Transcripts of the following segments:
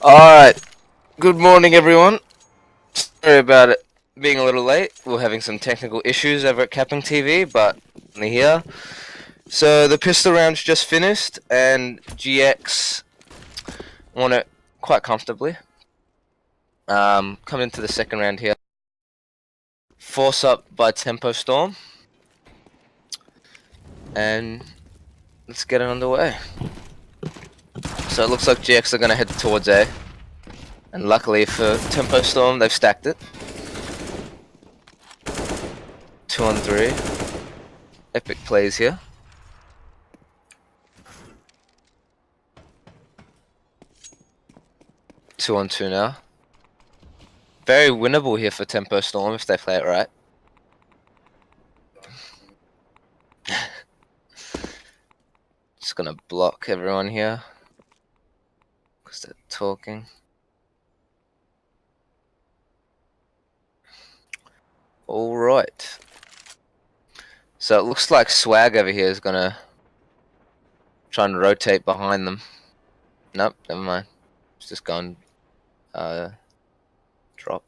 Alright, good morning everyone. Sorry about it being a little late. We're having some technical issues over at CappingTV, but only here. So the pistol round's just finished, and GX won it quite comfortably. Coming into the second round here. Force up by Tempo Storm. And let's get it underway. So it looks like GX are going to head towards A. And luckily for Tempo Storm, they've stacked it. 2 on 3. Epic plays here. Two on 2 now. Very winnable here for Tempo Storm if they play it right. Just gonna block everyone here because they're talking. Alright. So it looks like Swag over here is gonna try and rotate behind them. Nope, never mind. It's just gone drop.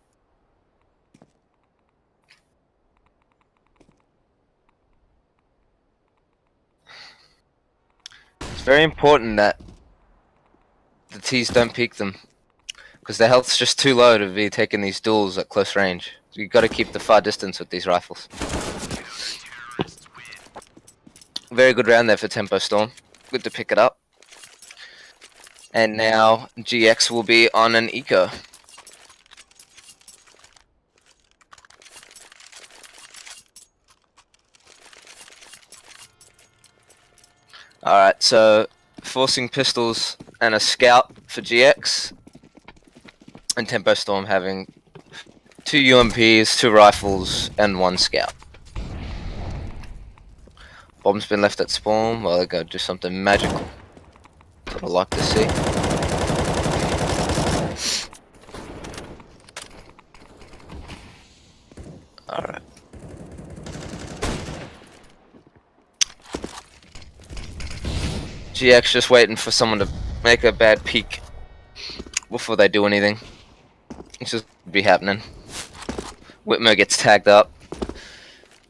It's very important that the T's don't peek them, because their health's just too low to be taking these duels at close range. So you've got to keep the far distance with these rifles. Very good round there for Tempo Storm. Good to pick it up. And now GX will be on an eco. Alright, so forcing pistols and a scout for GX. And Tempo Storm having 2 UMPs, 2 rifles, and 1 scout. Bomb's been left at spawn. Well, they're going to do something magical. That's what I like to see. Alright. GX just waiting for someone to make a bad peek before they do anything. It's just be happening. Whitmer gets tagged up.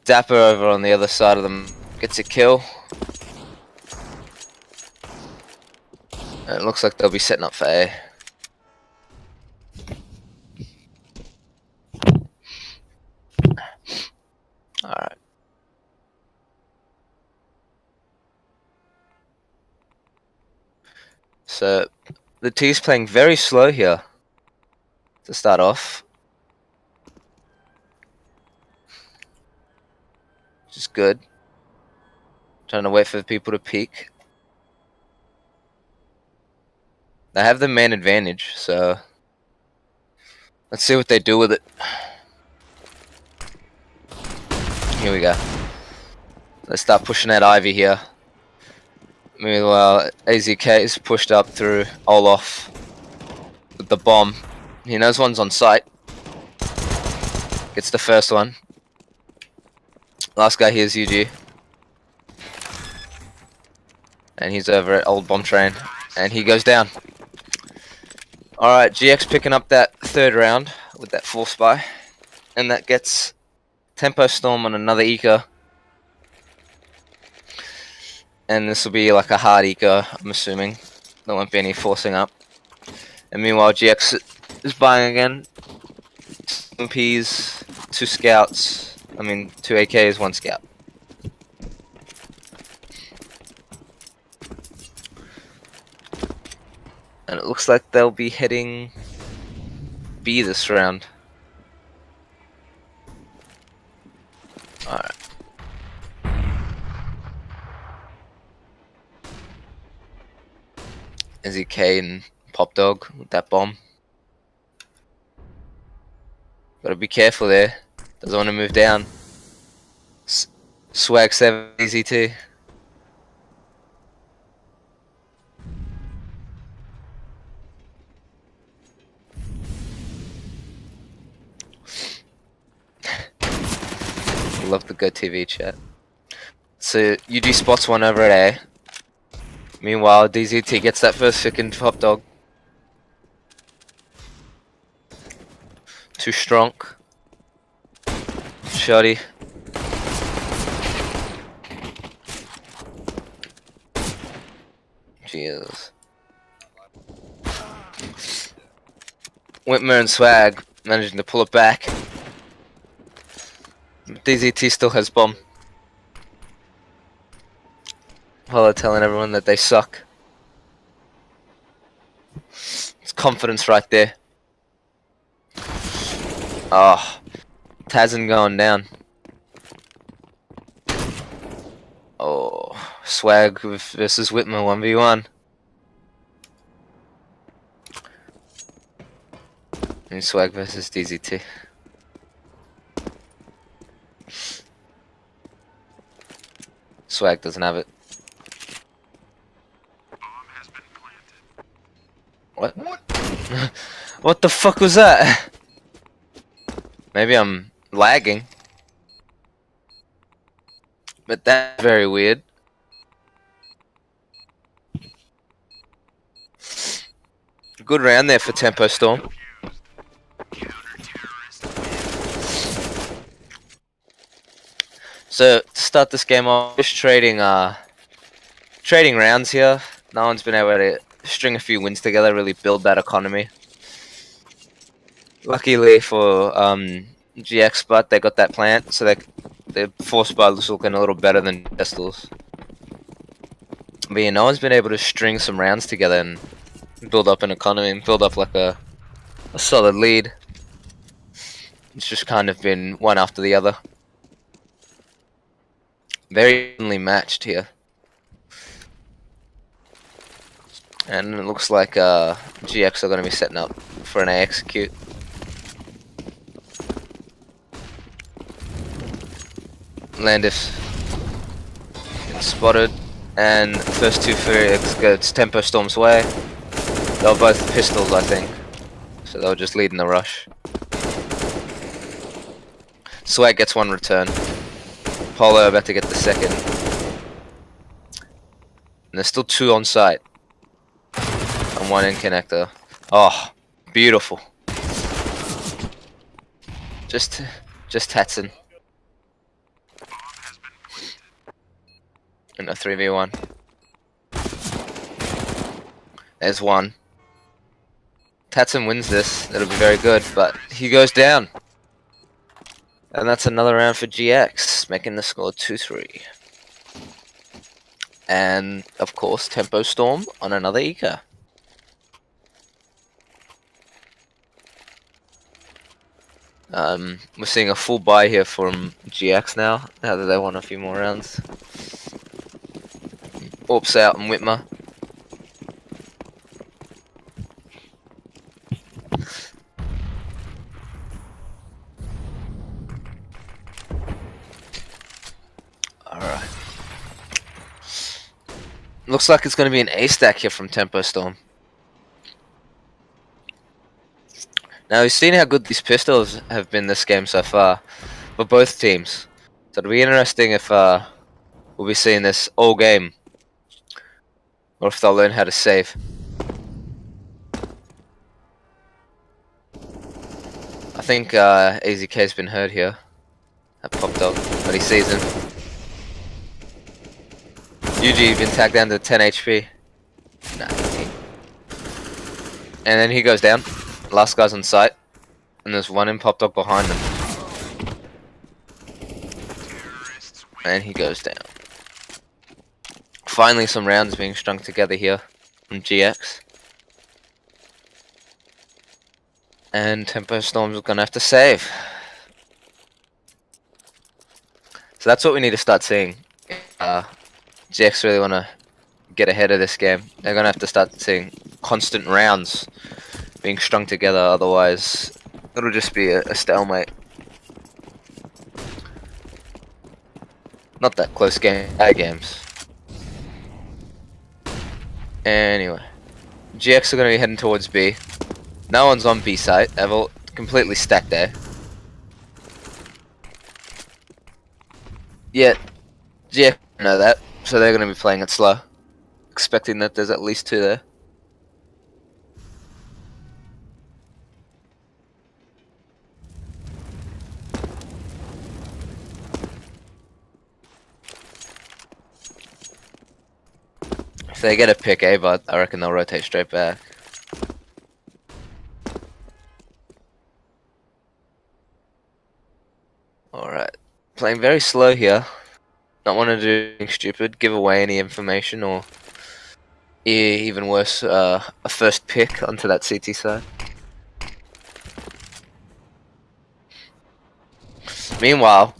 Dapper over on the other side of them gets a kill. And it looks like they'll be setting up for A. Alright. So the T's playing very slow here to start off. Which is good. Trying to wait for the people to peek. They have the man advantage, so let's see what they do with it. Here we go. Let's start pushing that Ivy here. Meanwhile, AZK is pushed up through Olaf with the bomb. He knows one's on site. Gets the first one. Last guy here is UG. And he's over at Old Bomb Train. And he goes down. Alright, GX picking up that third round with that force buy. And that gets Tempo Storm on another eco. And this will be like a hard eco, I'm assuming. There won't be any forcing up. And meanwhile, GX is buying again. 2 MPs, 2 scouts. 2 AKs, 1 scout. And it looks like they'll be heading B this round. Alright. ZK and Pop Dog with that bomb. Gotta be careful there. Doesn't want to move down. Swag 7 EZT. Love the GoTV chat. So UG spots one over at A. Meanwhile, DZT gets that first pick in Top Dog. Too strong. Shoddy. Jesus. Whitmer and Swag managing to pull it back. DZT still has bomb. While telling everyone that they suck. It's confidence right there. Oh, Tazen going down. Oh, Swag versus Whitmer 1v1. And Swag versus DZT. Swag doesn't have it. What? What the fuck was that? Maybe I'm lagging. But that's very weird. Good round there for Tempo Storm. So to start this game off, just trading rounds here. No one's been able to string a few wins together, really build that economy. Luckily for GX, but they got that plant, so their force bar is looking a little better than Pistols. But yeah, no one's been able to string some rounds together and build up an economy and build up like a solid lead. It's just kind of been one after the other. Very evenly matched here. And it looks like GX are going to be setting up for an A execute. Landis spotted, and first two for it's Tempo Storm's way. They were both pistols, I think, so they were just leading the rush. Swag gets one return. Polo about to get the second. And there's still two on site. And one in connector. Oh, beautiful. Just Tatson. In a 3v1. There's one. Tatson wins this. It'll be very good, but he goes down. And that's another round for GX, making the score 2-3. And, of course, Tempo Storm on another Eco. We're seeing a full buy here from GX now that they want a few more rounds. Orps out and Whitmer. Alright. Looks like it's going to be an A stack here from Tempo Storm. Now we've seen how good these pistols have been this game so far for both teams. So it'll be interesting if we'll be seeing this all game. Or if they'll learn how to save. I think AZK's been hurt here. That popped up, but he sees him. UG been tagged down to 10 HP. Nah, and then he goes down. Last guy's on site. And there's one in popped up behind him. And he goes down. Finally some rounds being strung together here from GX. And Tempo Storm's gonna have to save. So that's what we need to start seeing. GX really wanna get ahead of this game. They're gonna have to start seeing constant rounds being strung together, otherwise it'll just be a stalemate. Not that close game, games. Anyway, GX are going to be heading towards B. No one's on B site. They've all completely stacked there. Yet, GX know that, so they're going to be playing it slow, expecting that there's at least two there. They get a pick A, but I reckon they'll rotate straight back. Alright. Playing very slow here. Not want to do anything stupid, give away any information, or even worse, a first pick onto that CT side. Meanwhile,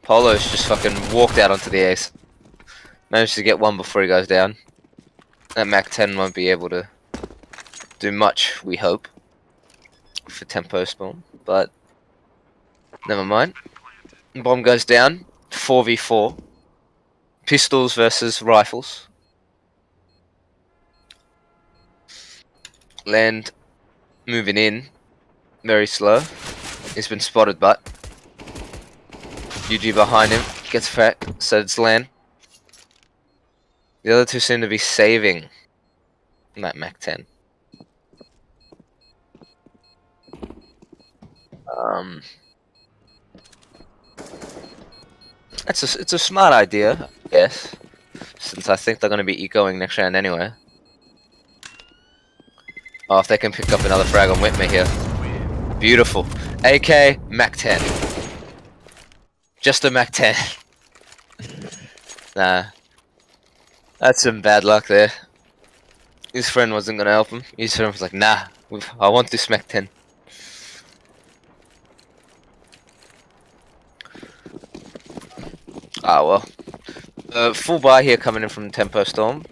Polo's just fucking walked out onto the ace. Managed to get one before he goes down. That Mac 10 won't be able to do much, we hope, for tempo spawn, but never mind. Bomb goes down, 4v4. Pistols versus rifles. Land moving in, very slow. He's been spotted, but UG behind him gets fracked, so it's Land. The other two seem to be saving that Mac 10. It's a smart idea, yes. Since I think they're going to be ecoing next round anyway. Oh, if they can pick up another frag on Whitmer here. Beautiful. AK, Mac 10. Just a Mac 10. Nah. That's some bad luck there. His friend wasn't going to help him. His friend was like, nah, I want this Mac 10. Ah, well. Full buy here coming in from Tempo Storm.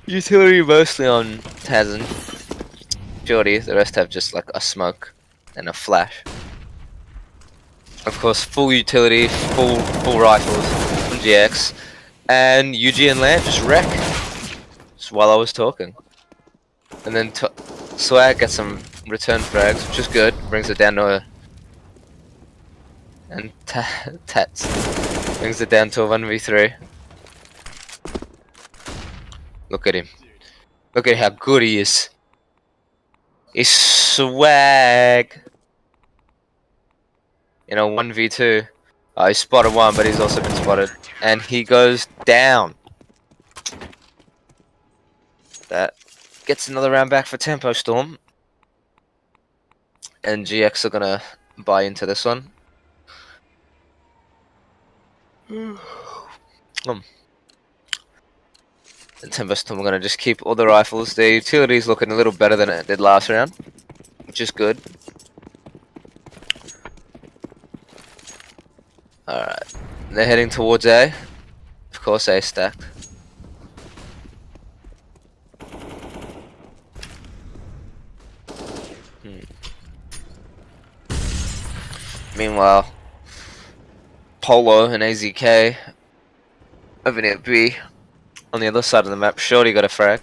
Utility mostly on Tazen. Jordy, the rest have just like a smoke and a flash. Of course, full utility, full rifles from GX. And UG and Land just wreck. Just while I was talking. And then Swag gets some return frags, which is good. Brings it down to a... And Tats brings it down to a 1v3. Look at him. Look at how good he is. He's Swag. In a 1v2. He spotted one, but he's also been spotted. And he goes down. That gets another round back for Tempo Storm. And GX are gonna buy into this one. And Tempo Storm are gonna just keep all the rifles. The utility's looking a little better than it did last round, which is good. Alright, they're heading towards A. Of course, A stacked. Meanwhile, Polo and AZK over near B. On the other side of the map, Shorty got a frag.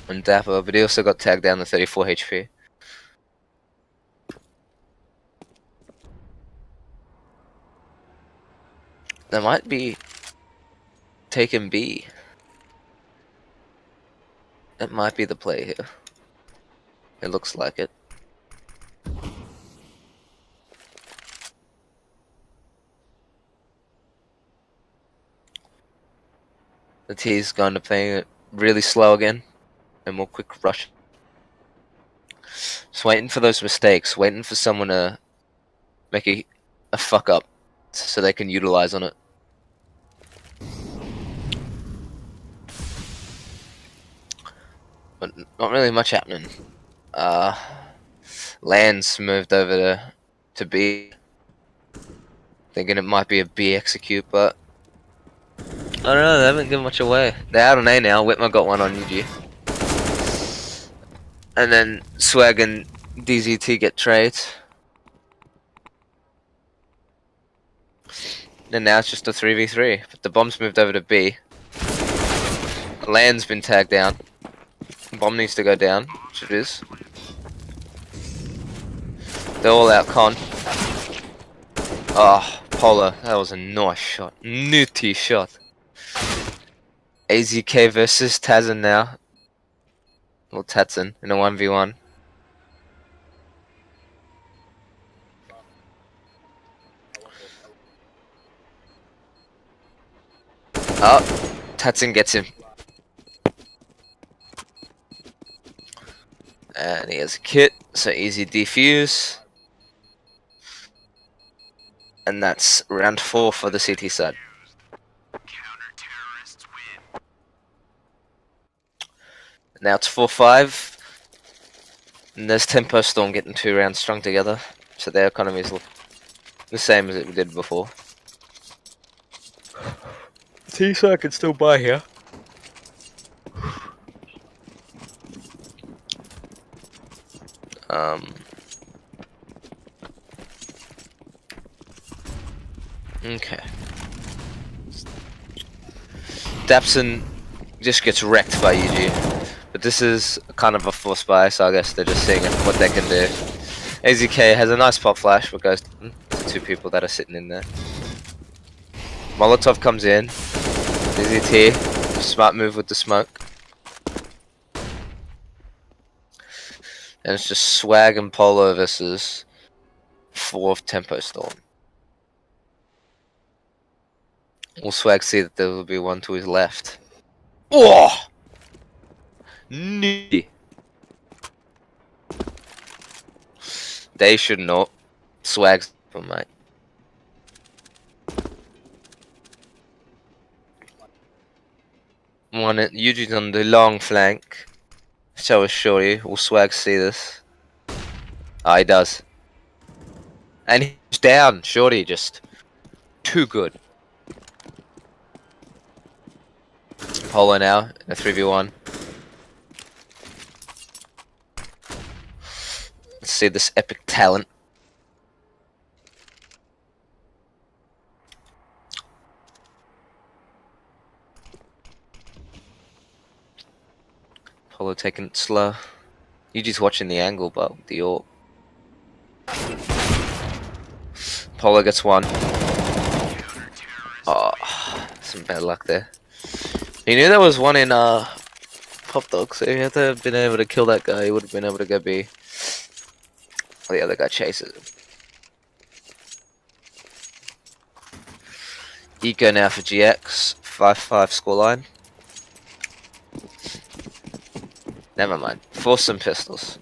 And Dapper, but he also got tagged down to 34 HP. They might be taking B. That might be the play here. It looks like it. The T's going to play it really slow again. And more quick rush. Just waiting for those mistakes. Waiting for someone to make a fuck up. So they can utilize on it. But not really much happening. Land's moved over to B. Thinking it might be a B execute, but I don't know, they haven't given much away. They're out on A now. Whitmer got one on UG. And then Swag and DZT get trades. And now it's just a 3v3. But the bomb's moved over to B. Land's been tagged down. Bomb needs to go down, which it is. They're all out con. Oh, Polo, that was a nice shot. Nutty shot. AZK versus Tazen now. Well, Tatson in a 1v1. Oh, Tatsin gets him. And he has a kit, so easy defuse. And that's round 4 for the CT side. Now it's 4-5. And there's Tempo Storm getting 2 rounds strung together. So their economies look the same as it did before. T-side can still buy here. Okay. Dapson just gets wrecked by UG. But this is kind of a force buy, so I guess they're just seeing what they can do. AZK has a nice pop flash, but goes to 2 people that are sitting in there. Molotov comes in. DZT, smart move with the smoke. And it's just Swag and Polo versus 4 of Tempo Storm. Will Swag see that there will be one to his left? Oh! Nee. They should not. Swag's for mate. One Yuji's on the long flank. So assure you, will Swag see this? Ah, he does. And he's down. Shorty just too good. Polo now in a 3v1. Let's see this epic talent. Polo taking it slow. Yuji's watching the angle, but with the AWP. Polo gets 1. Oh, some bad luck there. He knew there was one in Pop Dog, so he had to have been able to kill that guy. He would have been able to go B. The other guy chases him. Eco now for GX. 5-5 scoreline. Never mind. Force some pistols.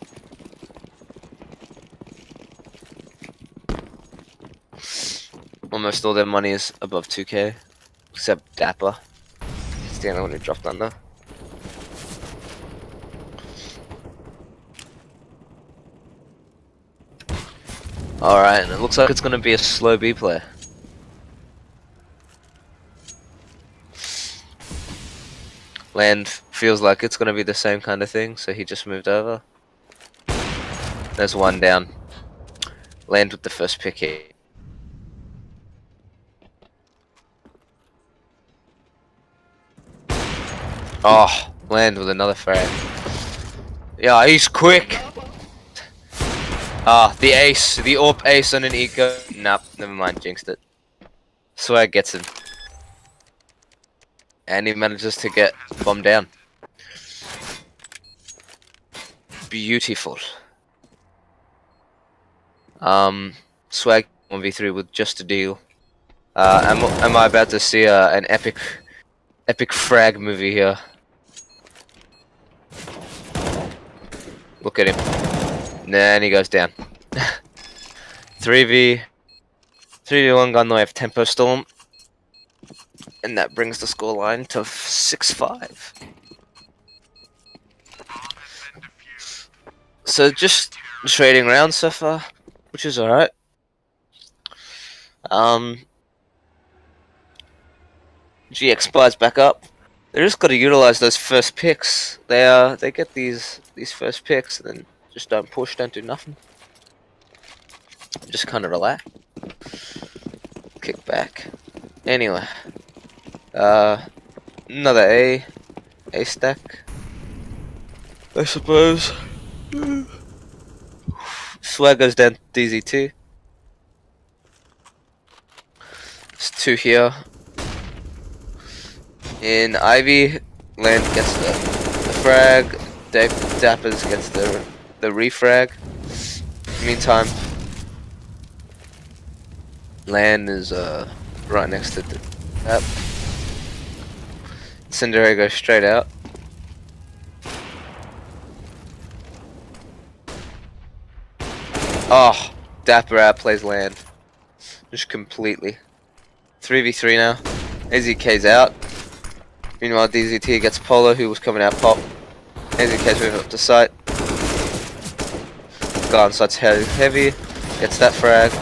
Almost all their money is above 2k. Except Dapper. He's the only one who dropped under. Alright, and it looks like it's going to be a slow B play. Land feels like it's going to be the same kind of thing, so he just moved over. There's one down. Land with the first pick here. Oh, Land with another frag. Yeah, he's quick. Ah, the ace. The AWP ace on an eco. Nope, never mind, jinxed it. Swag gets him. And he manages to get bombed down. Beautiful. Swag 1v3 with just a deal. Am I about to see an epic frag movie here? Look at him. Nah, and he goes down. 3v1 gun though, I have Tempo Storm. And that brings the scoreline to 6-5. So just trading rounds so far, which is alright. GX buys back up. They just got to utilize those first picks. They get these first picks and then just don't push, don't do nothing. Just kind of relax. Kick back. Anyway. Another A stack, I suppose. Swag goes down to DZ2. There's 2 here. In Ivy, Land gets the frag. Dappers gets the refrag. Meantime, Land is right next to the Dap. Cinderella goes straight out. Oh, Dapper outplays land. Just completely. 3v3 now. AZK's out. Meanwhile, DZT gets Polo, who was coming out pop. AZK's moving up to site. Guy on site's heavy. Gets that frag.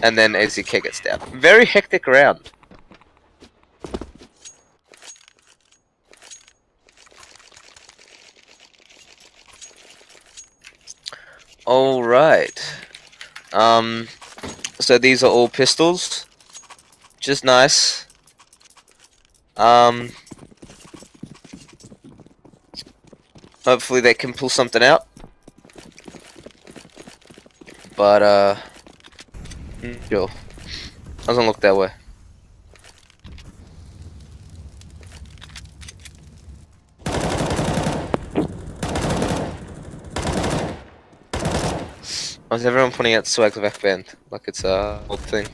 And then AZK gets down. Very hectic round. Alright. So these are all pistols. Which is nice. Hopefully they can pull something out. But, sure. Doesn't look that way. Why is everyone pointing out Swag's backbend? Like it's a old thing.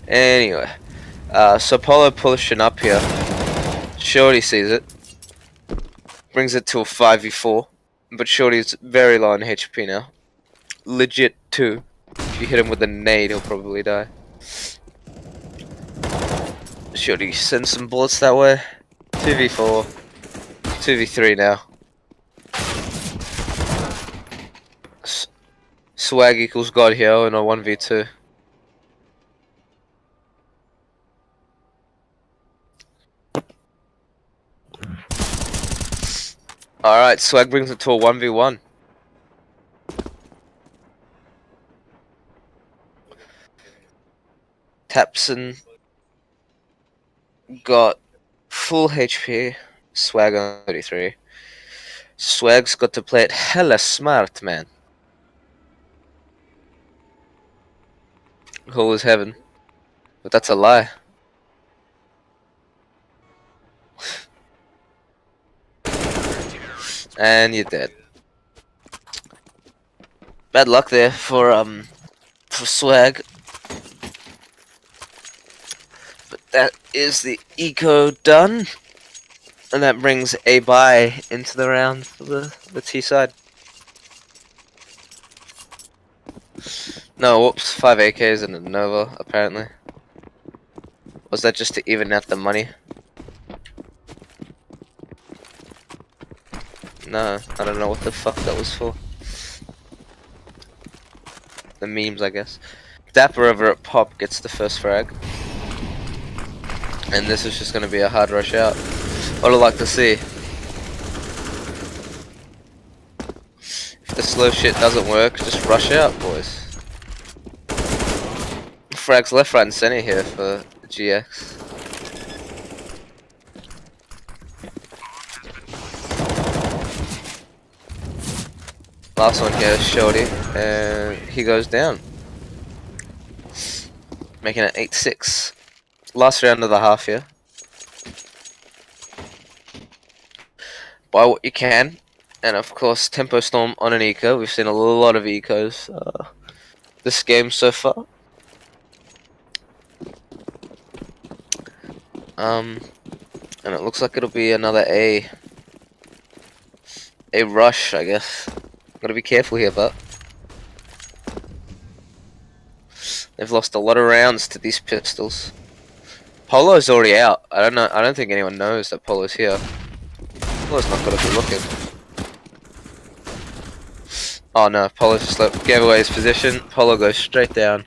Anyway, so Polo pushing up here. Shorty sees it. Brings it to a 5v4. But Shorty's very low on HP now. Legit 2. If you hit him with a nade, he'll probably die. Shorty sends some bullets that way. 2v4. 2v3 now. Swag equals God here in a 1v2. Alright, Swag brings it to a 1v1. Tapson got full HP. Swag on 33. Swag's got to play it hella smart, man. Cool as heaven. But that's a lie. And you're dead. Bad luck there for Swag. But that is the eco done. And that brings a By into the round for the T side. No, whoops, 5 AKs and a Nova, apparently. Was that just to even out the money? No, I don't know what the fuck that was for. The memes, I guess. Dapper over at Pop gets the first frag. And this is just going to be a hard rush out. What I'd like to see. If the slow shit doesn't work, just rush out, boys. Frags left, right, and center here for GX. Last one here is Shorty, and he goes down. Making it 8-6. Last round of the half here. Buy what you can. And of course, Tempo Storm on an eco. We've seen a lot of ecos this game so far. And it looks like it'll be another A rush, I guess. Gotta be careful here, but they've lost a lot of rounds to these pistols. Polo's already out. I don't know. I don't think anyone knows that Polo's here. Polo's not gonna be looking. Oh no, Polo just gave away his position. Polo goes straight down.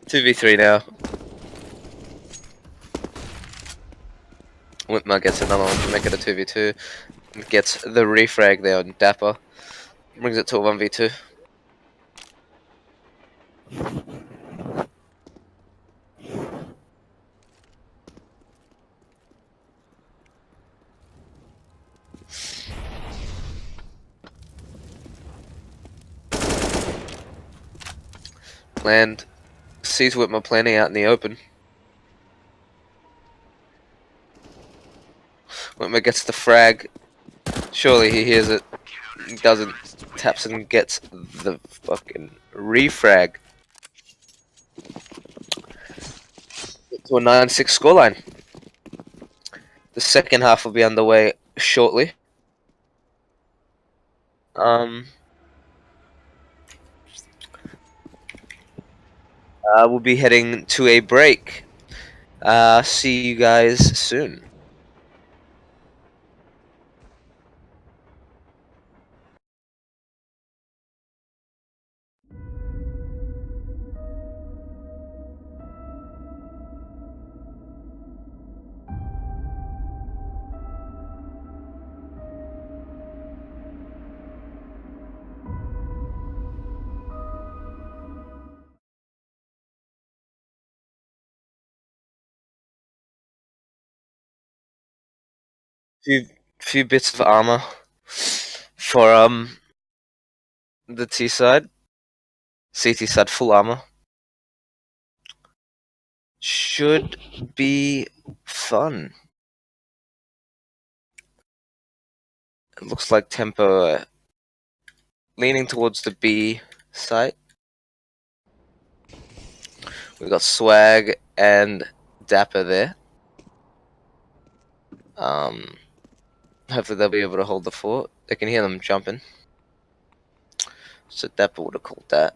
2v3 now. Whitmer gets another one to make it a 2v2. Gets the refrag there on Dapper. Brings it to a 1v2. Land sees Whitmer planning out in the open. Whitmer gets the frag. Surely he hears it. He doesn't. Taps and gets the fucking refrag to a 9-6 scoreline. The second half will be underway shortly. We'll be heading to a break. See you guys soon. Few bits of armor for the T side. CT side full armor. Should be fun. It looks like tempo leaning towards the B site. We got Swag and Dapper there. Hopefully they'll be able to hold the fort. They can hear them jumping. So Dapper would have called that.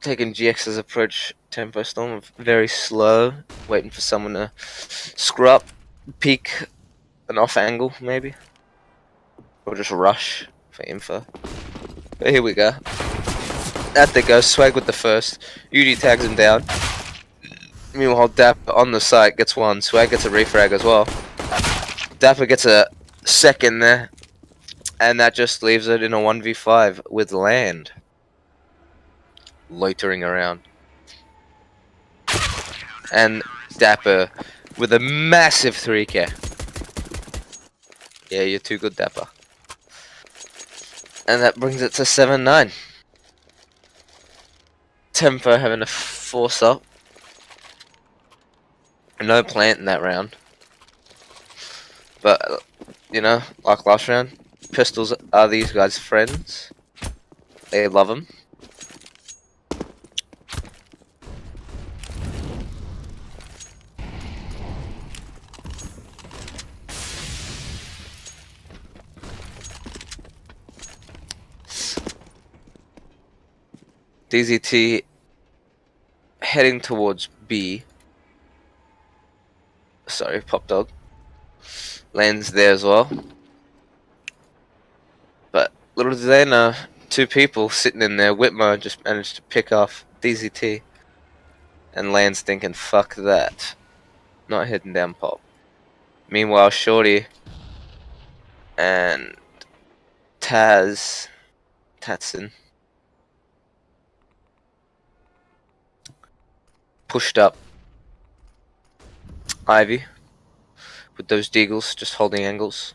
Taking GX's approach tempo storm, very slow, waiting for someone to screw up, peek an off angle maybe, or just rush for info. But here we go. Out there goes Swag with the first. UD tags him down. Meanwhile, Dapper on the site gets one. Swag gets a refrag as well. Dapper gets a second there, and that just leaves it in a 1v5 with Land loitering around. And Dapper with a massive 3k. Yeah, you're too good, Dapper. And that brings it to 7-9. Tempo having a force up. No plant in that round. But, you know, like last round, pistols are these guys' friends. They love them. DZT heading towards B. Sorry, Pop Dog. Lands there as well. But little do they know, two people sitting in there. Whitmo just managed to pick off DZT. And Land's thinking, fuck that. Not heading down Pop. Meanwhile, Shorty and Tatson pushed up Ivy with those deagles just holding angles.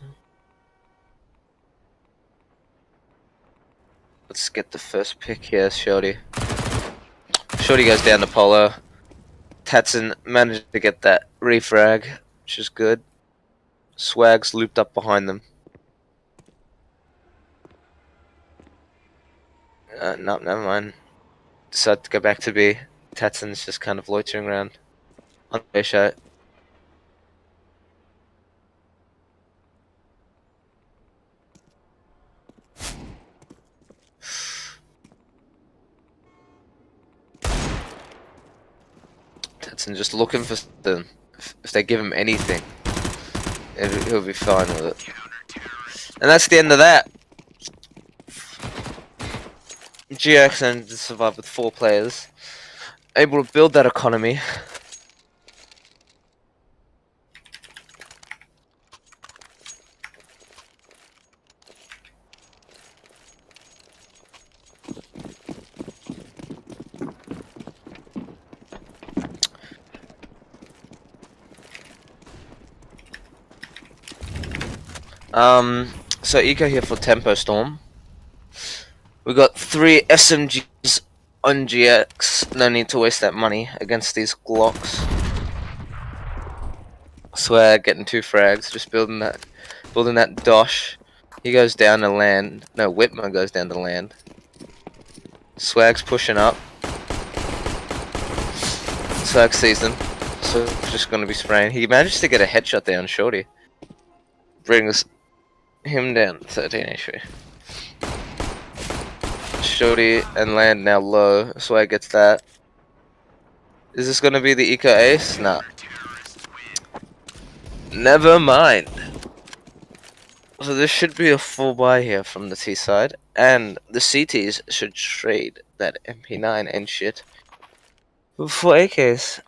Let's get the first pick here, Shorty. Shorty goes down to Polo. Tatson managed to get that refrag, which is good. Swag's looped up behind them. No, never mind. Decided to go back to B. Tatson's just kind of loitering around on the shot. Tatson just looking for them. If they give him anything, he'll be fine with it. And that's the end of that. GX ended to survive with 4 players. Able to build that economy. So Eco here for Tempo Storm. We got 3 SMGs on GX. No need to waste that money against these Glocks. Swag getting 2 frags, just building that dosh. He goes down to land. No, Whitmer goes down to land. Swag's pushing up. Swag sees them. So just gonna be spraying. He managed to get a headshot there on Shorty. Brings him down 13 HP. Shorty and land now low. Swag gets that. Is this gonna be the eco ace? Nah. Never mind. So this should be a full buy here from the T side, and the CTs should trade that MP9 and shit for AKs.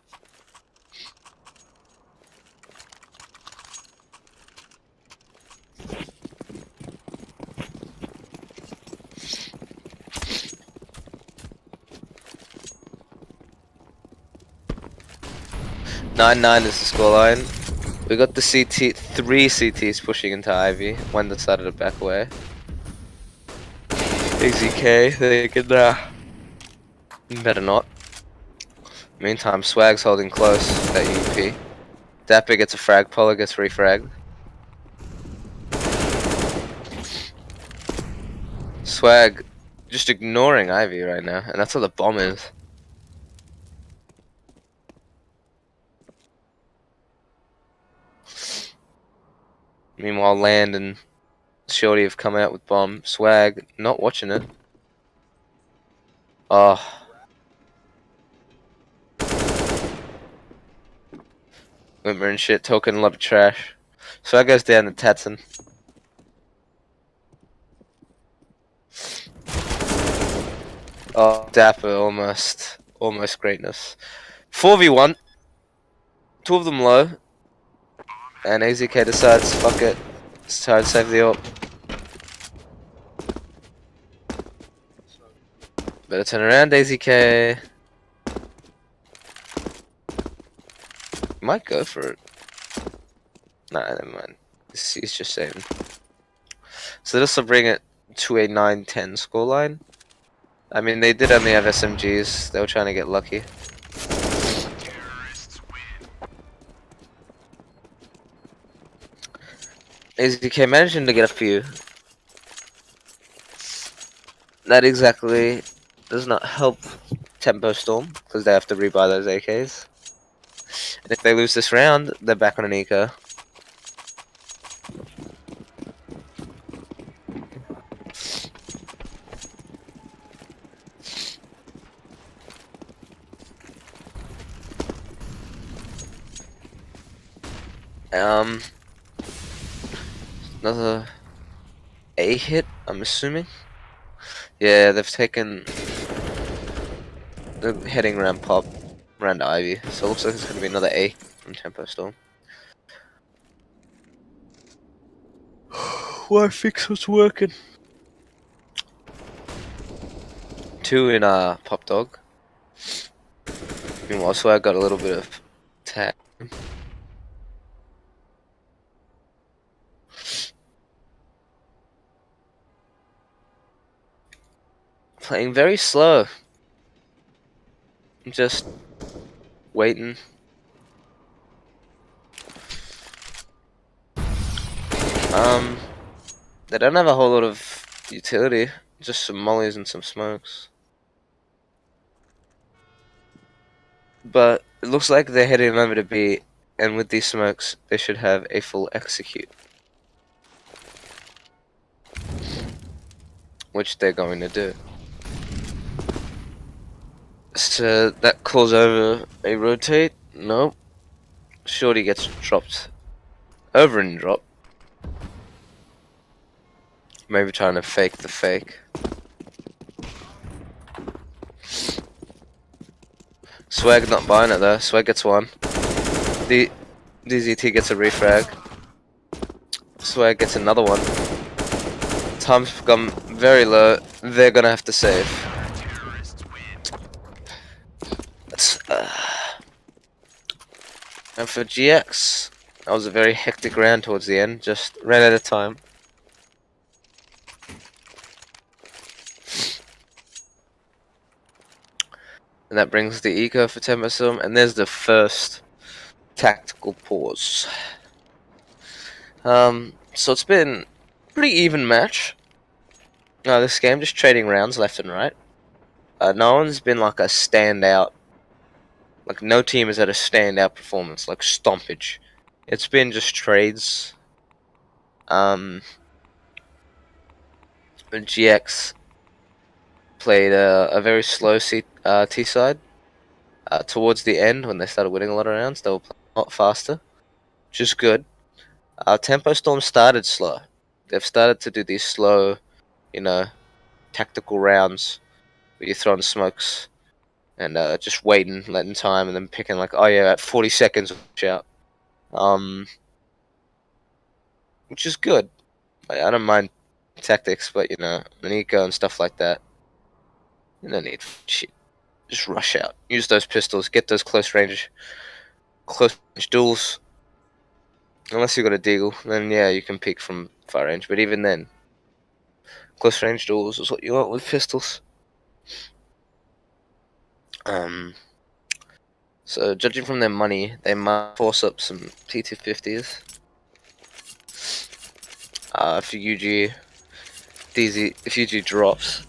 (9-9) is the scoreline. We got the 3 CTs pushing into Ivy. One decided to back away. AZK, they can better not. Meantime, Swag's holding close at UP. Dapper gets a frag, Polo gets refragged. Swag just ignoring Ivy right now, and that's what the bomb is. Meanwhile, Land and Shorty have come out with bomb. Swag not watching it. Oh. Whitmer and shit talking a lot of trash. Swag goes down to Tatson. Oh, Dapper almost greatness. 4v1. 2 of them low. And AZK decides, fuck it. It's time to save the AWP. Better turn around, AZK. Might go for it. Nah, never mind. He's just saving. So this will bring it to a 9-10 scoreline. I mean, they did only have SMGs. They were trying to get lucky. AZK managing to get a few. That exactly does not help Tempo Storm, because they have to rebuy those AKs. And if they lose this round, they're back on an eco. Another A hit, I'm assuming. Yeah, they've taken. They're heading around pop, around Ivy. So it looks like it's going to be another A from Tempo Storm. Why fix what's working? 2 in Pop Dog. Meanwhile, so I got a little bit of tag. Playing very slow. Just waiting. They don't have a whole lot of utility. Just some mollies and some smokes. But it looks like they're heading over to B, and with these smokes, they should have a full execute. Which they're going to do. So that calls over a rotate. Nope. Shorty gets dropped. Over and drop. Maybe trying to fake the fake. Swag not buying it though. Swag gets 1. DZT gets a refrag. Swag gets another one. Time's gone very low. They're gonna have to save. And for GX, that was a very hectic round towards the end. Just ran out of time. And that brings the eco for Tempo Storm. And there's the first tactical pause. So it's been a pretty even match. This game, just trading rounds left and right. No one's been like a standout. Like, no team has had a standout performance, like stompage. It's been just trades. GX played a very slow T side. Towards the end, when they started winning a lot of rounds, they were playing a lot faster, which is good. Tempo Storm started slow. They've started to do these slow, tactical rounds where you're throwing smokes and just waiting, letting time, and then picking like, oh yeah, at 40 seconds, watch out. Which is good. Like, I don't mind tactics, but Maniko and stuff like that, you don't need shit. Just rush out, use those pistols, get those close range duels. Unless you got a deagle, then yeah, you can peek from far range. But even then, close range duels is what you want with pistols. So judging from their money, they might force up some T250s. If UG drops.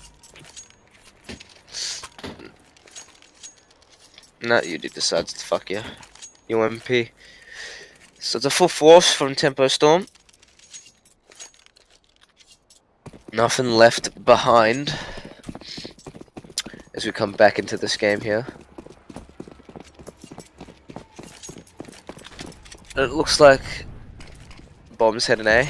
Nah, UG decides to fuck you. UMP. So it's a full force from Tempo Storm. Nothing left behind as we come back into this game here. It looks like Bomb's heading A.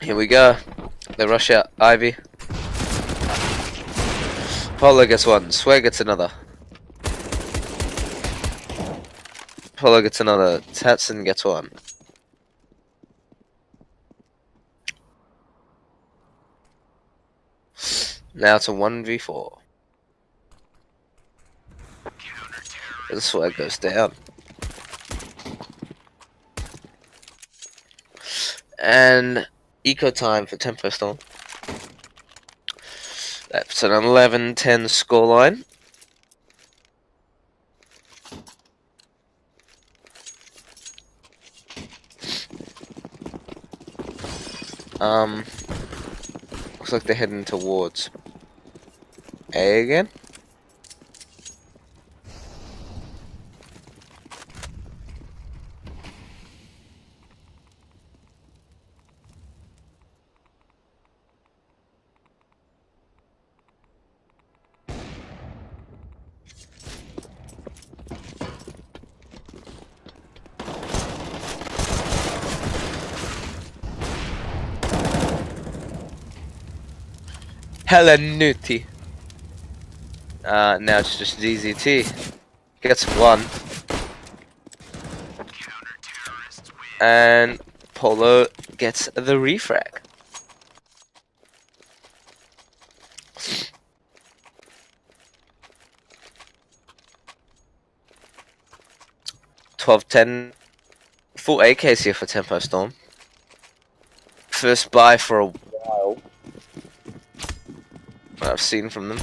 Here we go. They rush out. Ivy. Polo gets one. Sway gets another. Polo gets another. Tatson gets one. Now it's a 1v4. The Swag goes down. And eco time for Tempo Storm. That's an 11-10 scoreline. Looks like they're heading towards A again. Hella nutty. Now it's just DZT. Gets one. And Polo gets the refrag. $12-10. Full AKs here for Tempo Storm. First buy for a while I've seen from them.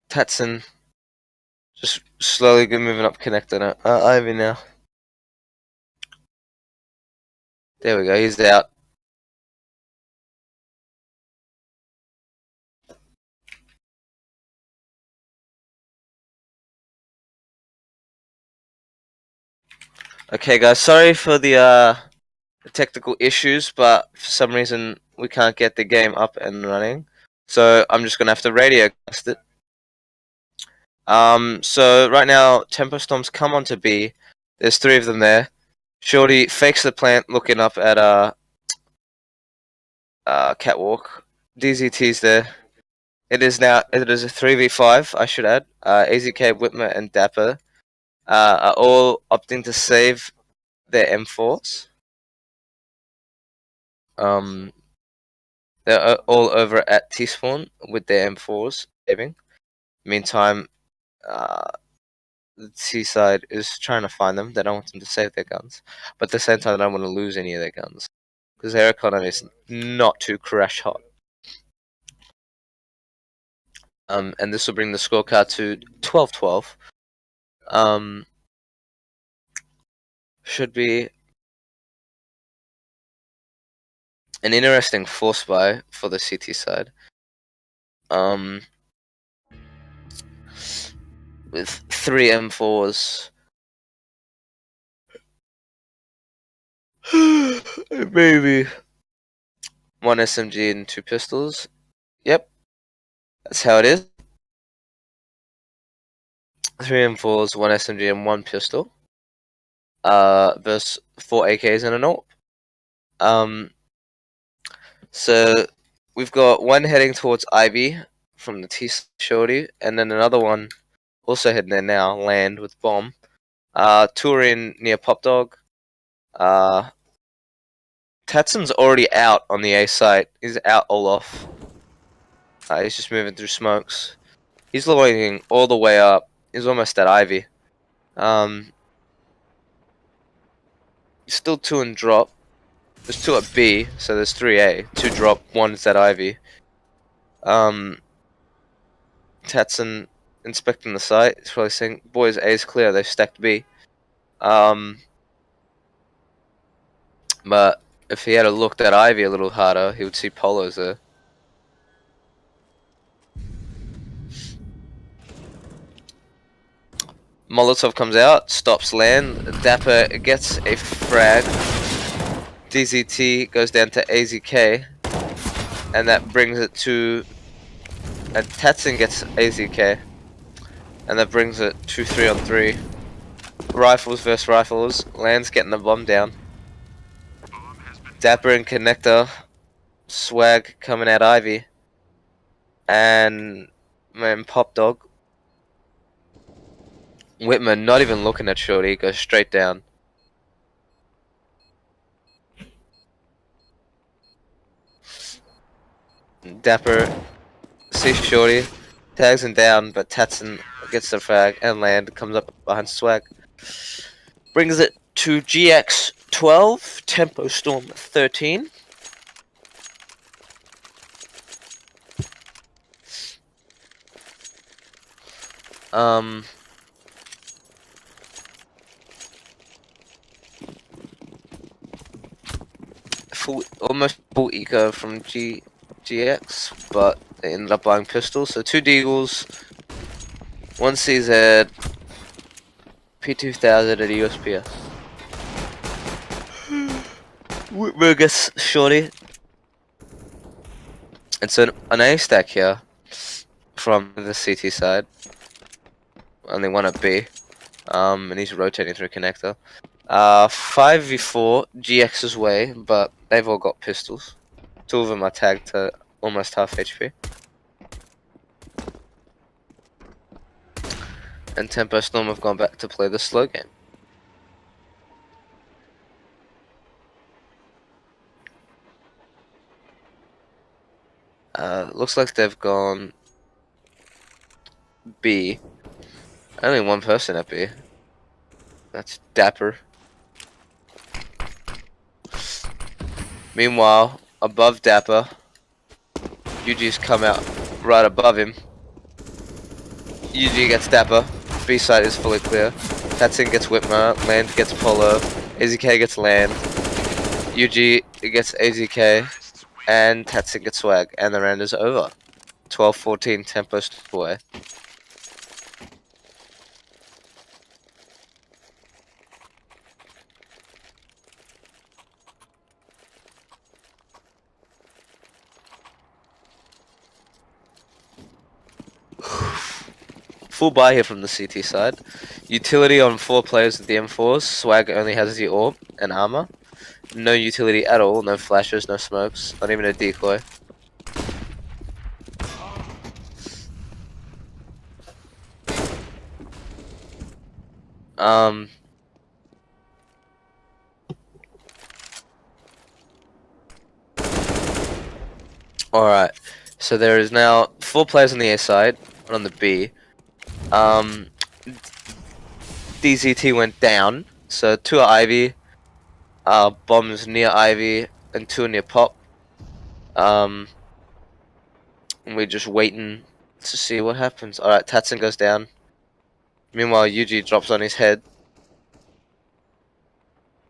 Tatson just slowly moving up connector now. Ivy now. There we go, he's out. Okay guys, sorry for the technical issues, but for some reason we can't get the game up and running. So I'm just gonna have to radio cast it. So right now Tempo Storms come onto B. There's 3 of them there. Shorty fakes the plant looking up at Catwalk. DZT's there. It is a 3v5, I should add. AZK, Whitmer, and Dapper are all opting to save their M4s. They're all over at T-spawn with their M4s saving. Meantime, the T side is trying to find them. They don't want them to save their guns, but at the same time, they don't want to lose any of their guns because their economy is not too crash hot. And this will bring the scorecard to 12-12. Should be an interesting force buy for the CT side. With 3 M4s. Maybe 1 SMG and 2 pistols. Yep. That's how it is. 3 M4s, 1 SMG and 1 pistol. Versus 4 AKs and an AWP. So we've got one heading towards Ivy from the T Shorty, and then another one also heading there now, land with bomb. 2 are in near Pop Dog. Tatson's already out on the A site. He's out all off. He's just moving through smokes. He's loading all the way up. He's almost at Ivy. Still 2 in drop. There's 2 at B, so there's 3A. 2 drop, 1's at Ivy. Tatson inspecting the site. He's probably saying, boys, A's clear, they've stacked B. But if he had looked at Ivy a little harder, he would see Polos there. Molotov comes out, stops land. Dapper gets a frag. DZT goes down to AZK, and that brings it to. And Tatson gets AZK, and that brings it to 3-on-3. Rifles versus rifles. Land's getting the bomb down. Dapper and Connector. Swag coming at Ivy. And man, Pop Dog. Whitman not even looking at Shorty, goes straight down. Dapper sees Shorty, tags him down, but Tatson gets the frag and land comes up behind Swag. Brings it to GX 12, Tempo Storm 13. Almost full eco from GX, but they ended up buying pistols. So 2 Deagles, 1 CZ, P2000 and a USPS. Whitmer gets Shorty. It's an A stack here from the CT side. Only 1 at B. And he's rotating through connector. 5v4 GX's way, but they've all got pistols. 2 of them are tagged to almost half HP. And Tempo Storm have gone back to play the slow game. Looks like they've gone B. Only 1 person at B. That's Dapper. Meanwhile, above Dapper, UG's come out right above him. UG gets Dapper. B side is fully clear. Tatsin gets Whitmer. Land gets Polo. AZK gets Land. UG gets AZK. And Tatsin gets Swag. And the round is over. 12-14 tempo away. Full buy here from the CT side. Utility on 4 players with the M4s. Swag only has the AWP and armor. No utility at all. No flashes, no smokes. Not even a decoy. Alright. So there is now 4 players on the A side. One on the B. DZT went down, so 2 are Ivy, bombs near Ivy, and 2 near Pop. And we're just waiting to see what happens. Alright, Tatsin goes down. Meanwhile, UG drops on his head.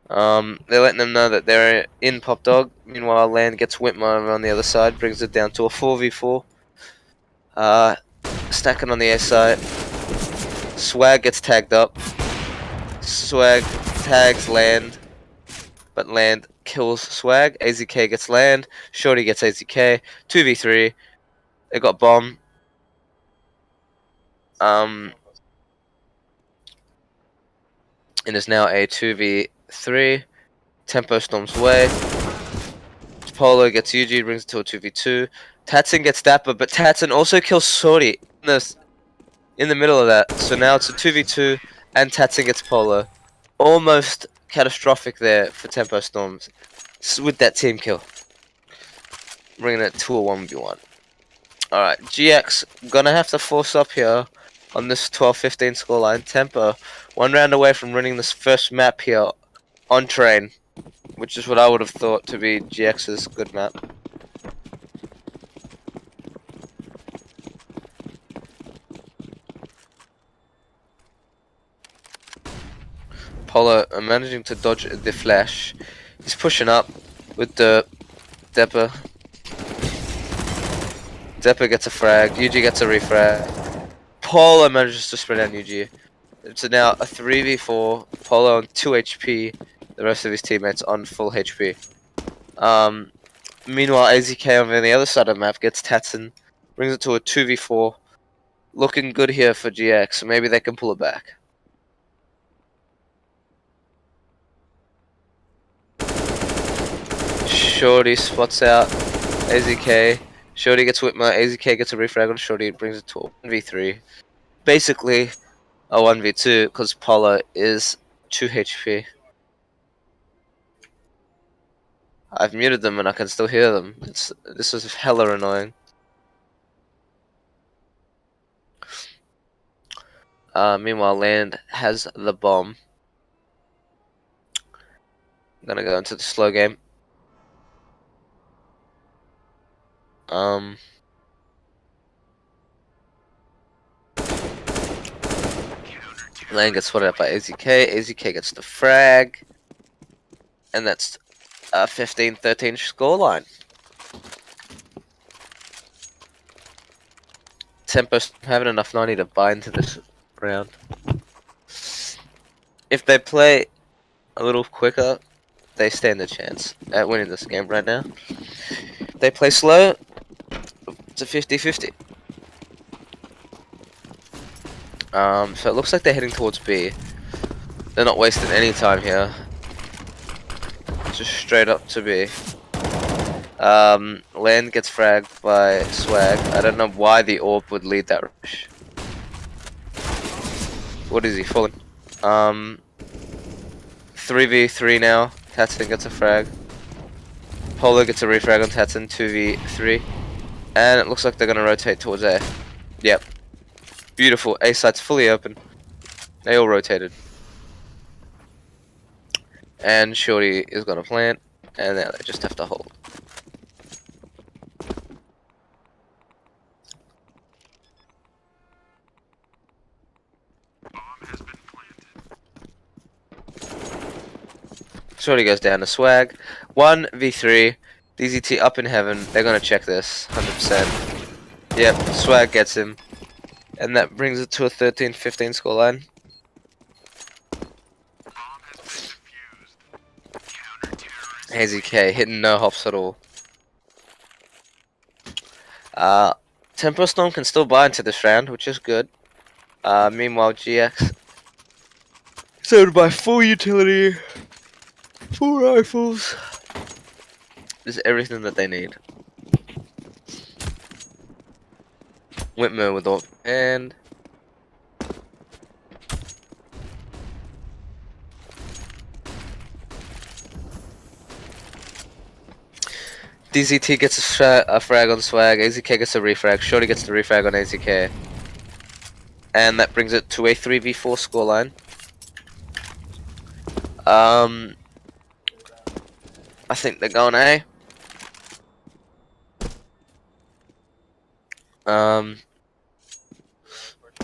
They're letting them know that they're in Pop Dog. Meanwhile, Land gets Whitmer on the other side, brings it down to a 4v4. Stacking on the A side. Swag gets tagged up. Swag tags Land, but Land kills Swag. AZK gets Land. Shorty gets AZK. 2v3. They got bomb. And it's now a 2v3. Tempo storms away. Polo gets UG, brings it to a 2v2. Tatsin gets Dapper, but Tatsin also kills Shorty in the middle of that. So now it's a 2v2, and Tatsin gets Polo. Almost catastrophic there for Tempo Storms with that team kill. Bringing it to a 1v1. Alright, GX gonna have to force up here on this 12-15 scoreline. Tempo, 1 round away from winning this first map here on train, which is what I would have thought to be GX's good map. Polo managing to dodge the flash. He's pushing up with the Depper. Depper gets a frag. UG gets a refrag. Polo manages to spread out UG. It's now a 3v4. Polo on 2 HP. The rest of his teammates on full HP. Meanwhile, AZK on the other side of the map gets Tatsin. Brings it to a 2v4. Looking good here for GX. Maybe they can pull it back. Shorty spots out AZK. Shorty gets Whitmer. AZK gets a refrag on Shorty. Brings it to a 1v3. Basically a 1v2 because Polo is 2 HP. I've muted them and I can still hear them. This is hella annoying. Meanwhile, Land has the bomb. I'm gonna go into the slow game. Land gets spotted up by AZK. AZK gets the frag. And that's a 15-13 scoreline. Tempo's having enough 90 to buy into this round. If they play a little quicker, they stand a chance at winning this game right now. If they play slow, it's a 50-50. So it looks like they're heading towards B. They're not wasting any time here. Just straight up to B. Land gets fragged by Swag. I don't know why the AWP would lead that rush. What is he falling? 3v3 now. Tatsin gets a frag. Polo gets a refrag on Tatsin. 2v3. And it looks like they're gonna rotate towards A. Yep. Beautiful. A site's fully open. They all rotated. And Shorty is gonna plant. And now they just have to hold. Shorty goes down to swag. 1v3. DZT up in heaven. They're gonna check this. 100%. Yep, swag gets him. And that brings it to a 13-15 scoreline. AZK hitting no hops at all. Temperstorm can still buy into this round, which is good. Meanwhile, GX surrounded by full utility, full rifles. There's everything that they need. Whitmer with all and DZT gets a frag on swag, AZK gets a refrag, Shorty gets the refrag on AZK. And that brings it to a 3v4 scoreline. I think they're going A.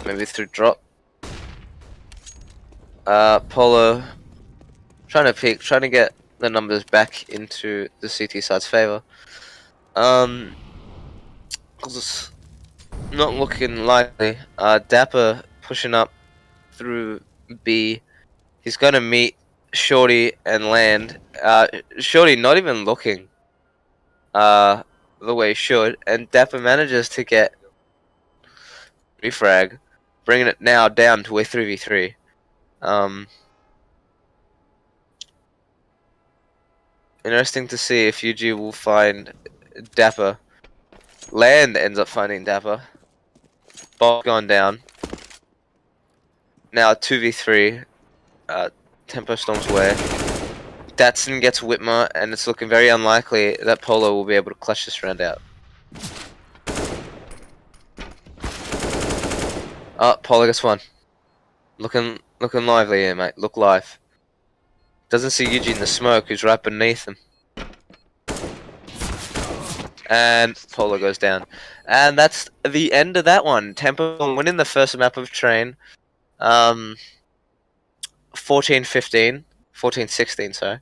Maybe through drop. Polo trying to peek, trying to get the numbers back into the CT side's favor. It's not looking likely. Dapper pushing up through B. He's gonna meet Shorty and land. Shorty not even looking the way he should, and Dapper manages to get refrag, bringing it now down to a 3v3. Interesting to see if UG will find Dapper. Land ends up finding Dapper. Ball gone down. Now 2v3. Tempo Storm's way. Datsun gets Whitmer, and it's looking very unlikely that Polo will be able to clutch this round out. Polo gets one. Looking lively here, mate. Look live. Doesn't see Yuji in the smoke, who's right beneath him. And Polo goes down. And that's the end of that one. Tempo winning the first map of Train. 14-15. 14-16, sorry.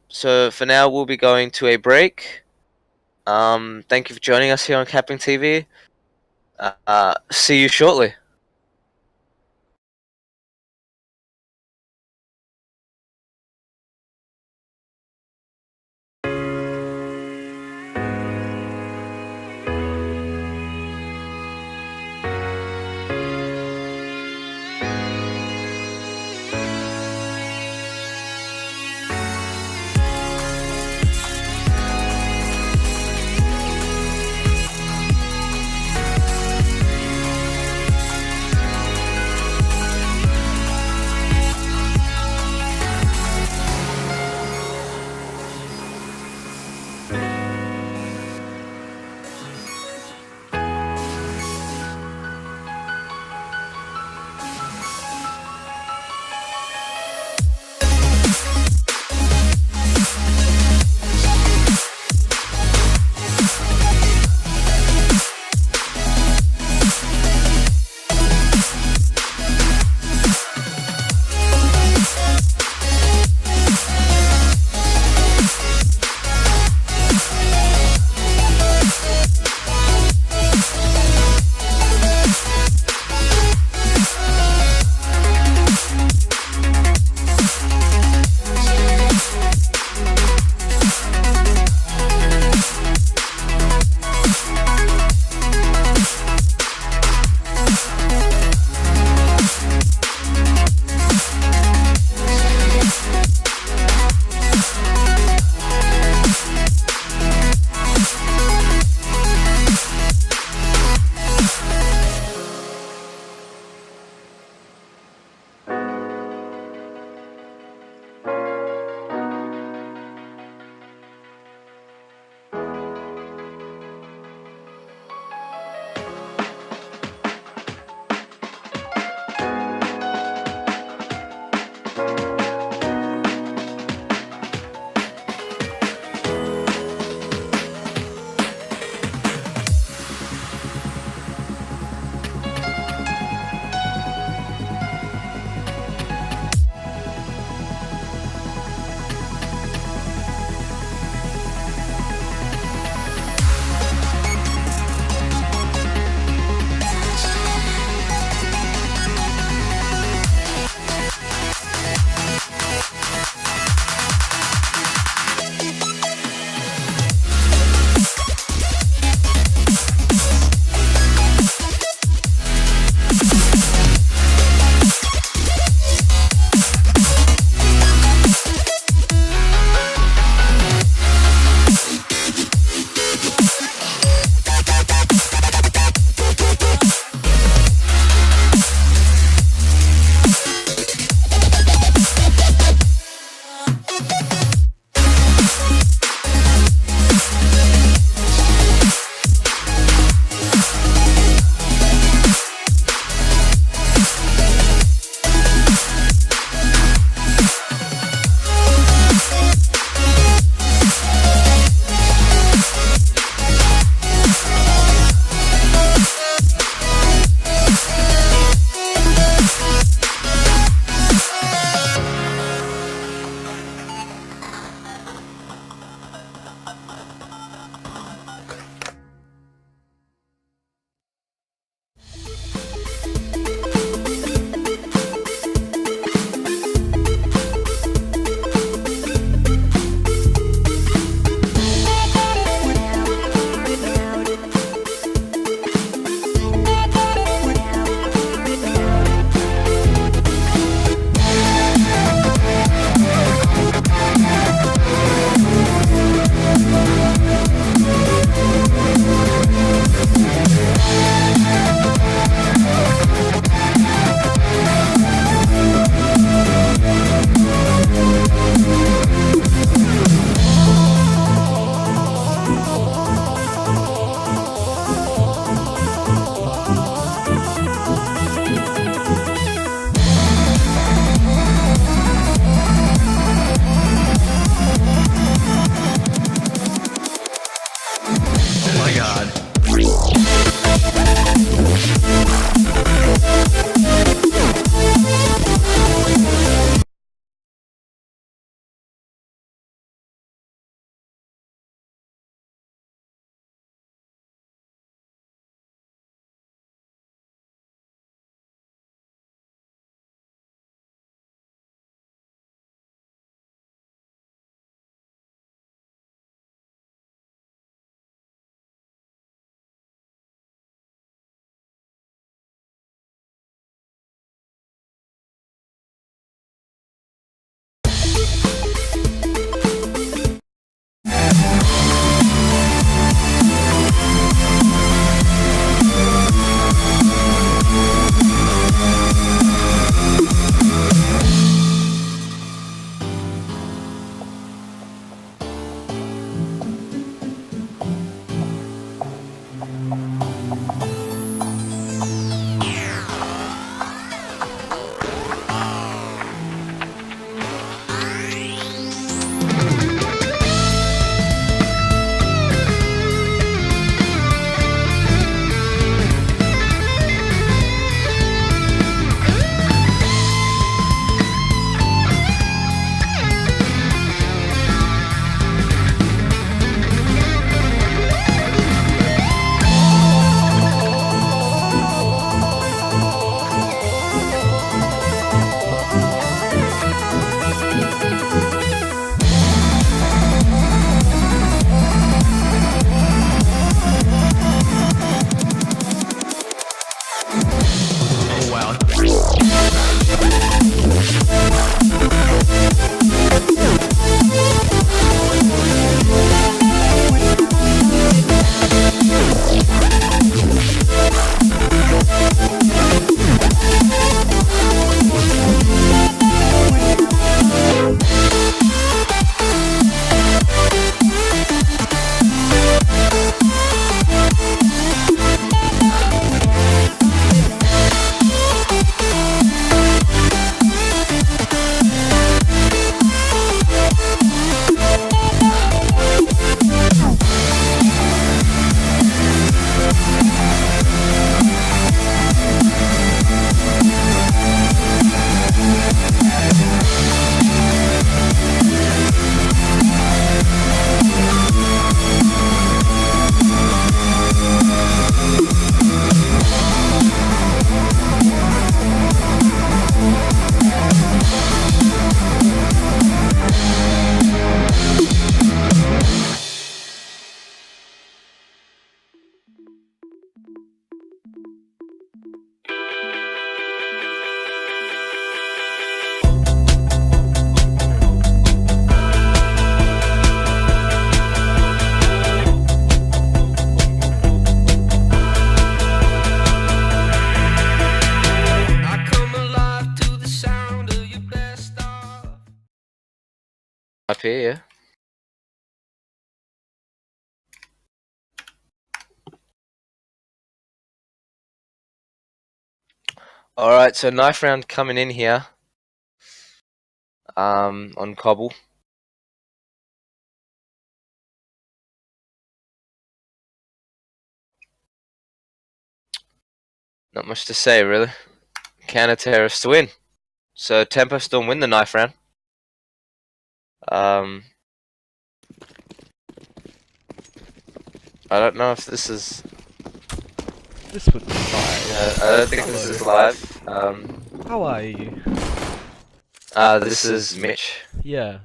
So for now, we'll be going to a break. Thank you for joining us here on CappingTV. See you shortly. Up here, yeah. Alright, so knife round coming in here. On Cobble. Not much to say, really. Counter terrorists to win. So Tempo Storm win the knife round. I don't know if this is. This would be fine. I don't think this is live. How are you? This is Mitch. Yeah.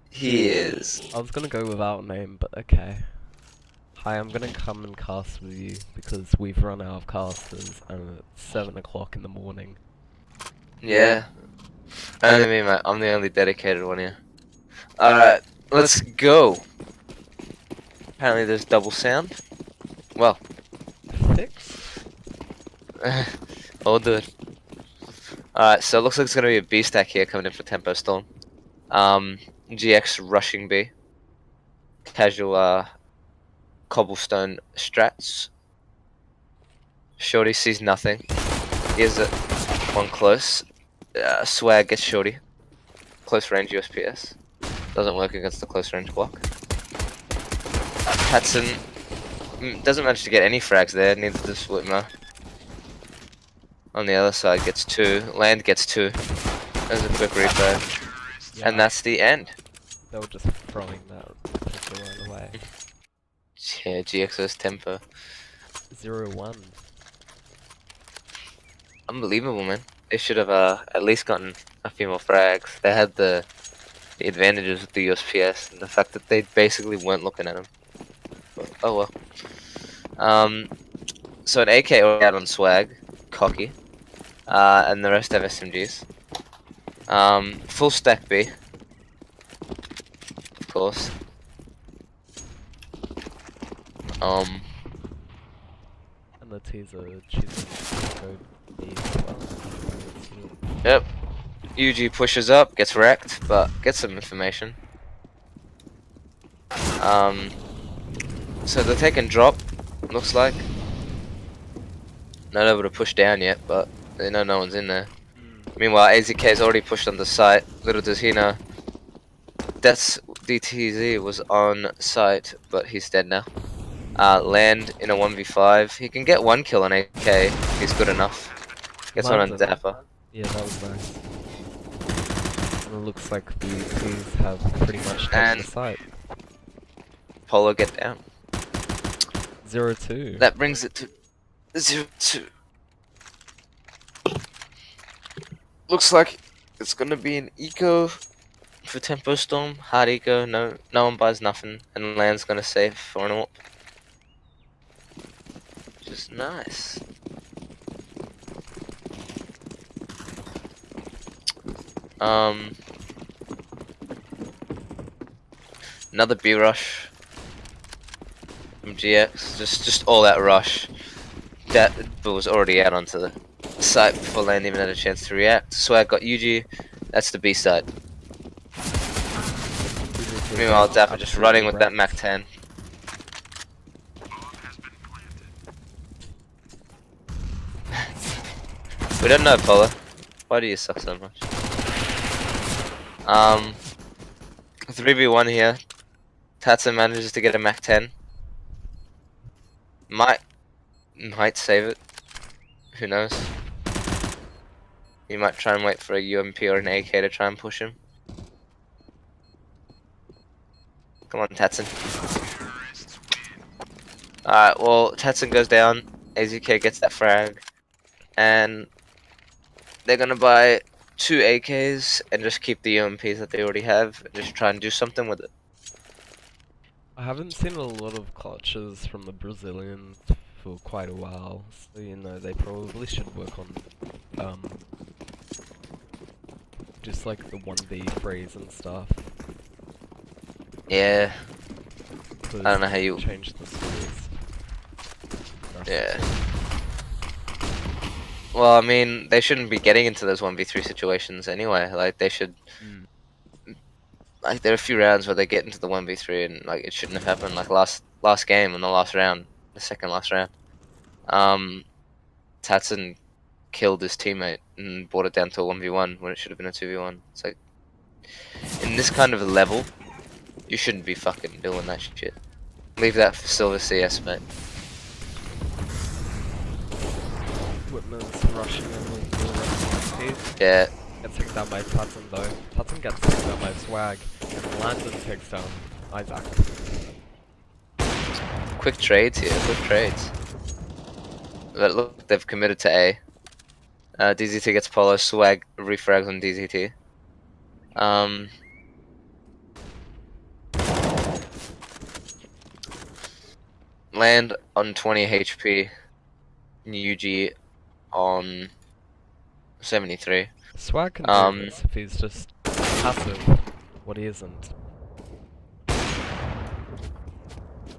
He is. I was gonna go without name, but okay. Hi, I'm gonna come and cast with you because we've run out of casters and it's 7 o'clock in the morning. Yeah. Only me, mate. I'm the only dedicated one here. Alright, let's go. Apparently there's double sound. Well. Fix? All good. Alright, so it looks like it's gonna be a B stack here coming in for Tempo Storm. GX rushing B. Casual, Cobblestone strats. Shorty sees nothing. Here's it. One close. Swag gets Shorty. Close range USPS. Doesn't work against the close range block. Patson doesn't manage to get any frags there, neither does Whitmer. On the other side gets 2. Land gets 2. There's a quick replay. Yeah. And that's the end. They were just throwing that right away. Yeah, GXO's Tempo. 0-1. Unbelievable, man. They should have at least gotten a few more frags. They had the advantages with the USPS and the fact that they basically weren't looking at them. But, oh well. So an AK out on swag, cocky, and the rest have SMGs. Full stack B, of course. And the teaser choosing to go B as well. Yep. UG pushes up, gets wrecked, but gets some information. So they're taking drop, looks like. Not able to push down yet, but they know no one's in there. Meanwhile, AZK's already pushed on the site. Little does he know. That's DTZ was on site, but he's dead now. Land in a 1v5. He can get 1 kill on AK if he's good enough. Gets one on Dapper. Yeah, that was nice. And it looks like the UPs have pretty much taken the site. Polo get down. 0-2. That brings it to 0-2. Looks like it's gonna be an eco for Tempo Storm. Hard eco, no one buys nothing, and Land's gonna save for an AWP. Which is nice. Another B rush from GX, just all that rush. That was already out onto the site before Land even had a chance to react. Swag got UG, that's the B side. Meanwhile, Dapper just running with that Mac 10. We don't know, Polo. Why do you suck so much? 3v1 here. Tatsu manages to get a Mac 10. Might save it. Who knows? He might try and wait for a UMP or an AK to try and push him. Come on, Tatsun. Alright, well, Tatsun goes down. AZK gets that frag. And they're gonna buy 2 AKs and just keep the UMPs that they already have and just try and do something with it. I haven't seen a lot of clutches from the Brazilians for quite a while, so you know they probably should work on just like the 1v phrase and stuff. Yeah. I don't know how you change the scores. Yeah. Well, I mean, they shouldn't be getting into those 1v3 situations anyway. Like, they should like there are a few rounds where they get into the 1v3 and like it shouldn't have happened. Like last game in the last round, the second last round, Tatson killed his teammate and brought it down to a 1v1 when it should have been a 2v1. It's like in this kind of a level, you shouldn't be fucking doing that shit. Leave that for Silver CS, mate. Whitman's rushing in with the rest of his piece. Yeah. Gets taken down by Tatson though. Tatson gets taken down by Swag, and Landon takes down Isaac. Quick trades here, quick trades. But look, they've committed to A. DZT gets Polo, Swag refrags on DZT. Land on 20 HP, UG on 73. Swag can do this if he's just passive, what he isn't.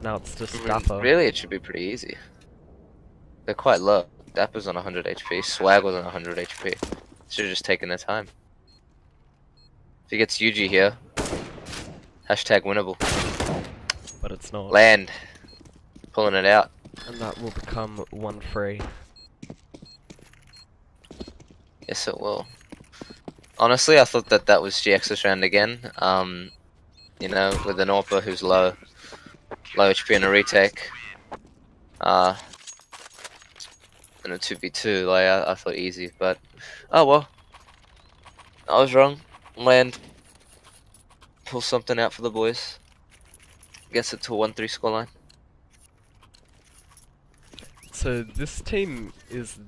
Now it's just Dapper. Really, it should be pretty easy. They're quite low. Dapper's on 100 HP, Swag was on 100 HP. Should have just taken their time. If he gets UG here, hashtag winnable. But it's not. Land. Pulling it out. And that will become 1-3. Yes, it will. Honestly, I thought that was GX's round again. You know, with an AWPer who's low HP and a retake. And a 2v2, like, I thought easy, but oh well. I was wrong. Land. Pull something out for the boys. Gets it to a 1-3 scoreline. So this team is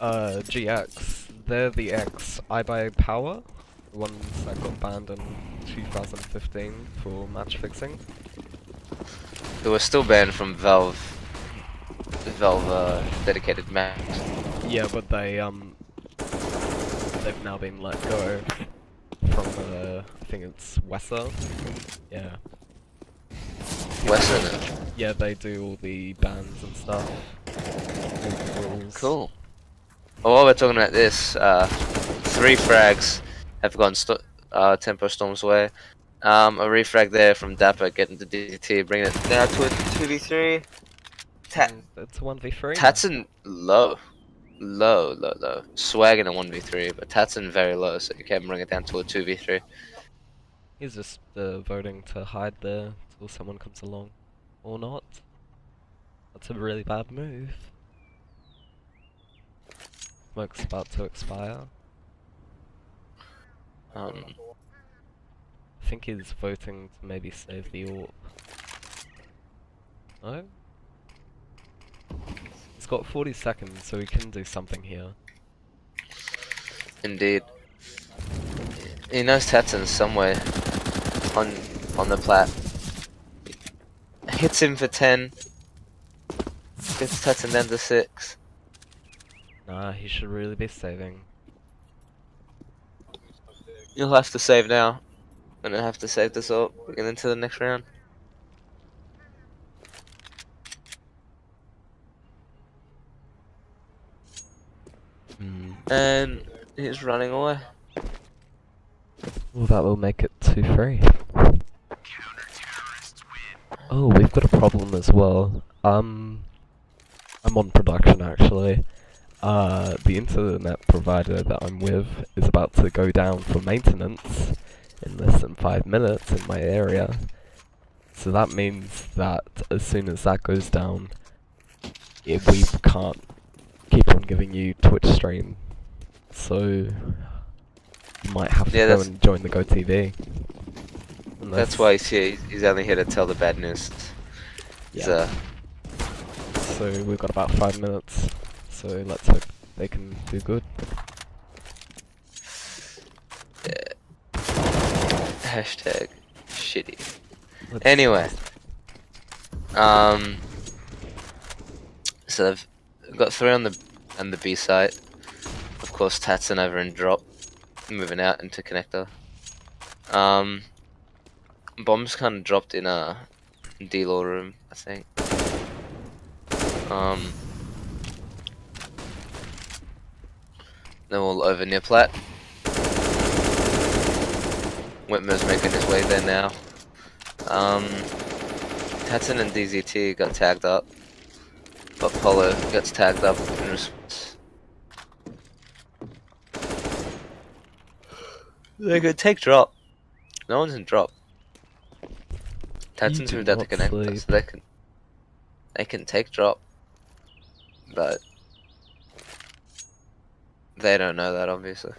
GX. They're the X. I By Power, the ones that got banned in 2015 for match fixing. They were still banned from Valve dedicated maps. Yeah, but they've now been let go from I think it's Wesser. Yeah. Western. Yeah, they do all the bans and stuff. All the rules. Cool. Well, while we're talking about this, 3 frags have gone Tempo Storm's way. A refrag there from Dapper getting to DT, bringing it down to a 2v3. It's a 1v3. Tatson low. Swag in a 1v3, but Tatson very low, so you can bring it down to a 2v3. He's just voting to hide there till someone comes along. Or not. That's a really bad move. Smoke's about to expire. I think he's voting to maybe save the AWP. No? He's got 40 seconds, so he can do something here. Indeed. He knows Tatson's somewhere on the plat. Hits him for 10. Gets Tatson down to 6. Nah, he should really be saving. You'll have to save now. I'm gonna have to save this up. We're getting into the next round. And he's running away. Well, that will make it 2-3. Oh, we've got a problem as well. I'm on production actually. The internet provider that I'm with is about to go down for maintenance in less than 5 minutes in my area. So that means that as soon as that goes down, we can't keep on giving you Twitch stream. So you might have to go and join the GoTV. That's why he's here. He's only here to tell the bad news. Yeah. So we've got about 5 minutes. So let's hope they can do good. Yeah. Hashtag shitty. Anyway. So they've got 3 on the B site. Of course, Tatson over in drop, moving out into connector. Bombs kind of dropped in a D-law room, I think. They're all over near plat. Whitmer's making his way there now. Tatson and DZT got tagged up, but Polo gets tagged up in response. They could take drop. No one's in drop. Tatson's moved out to connect, so they can take drop, but they don't know that obviously.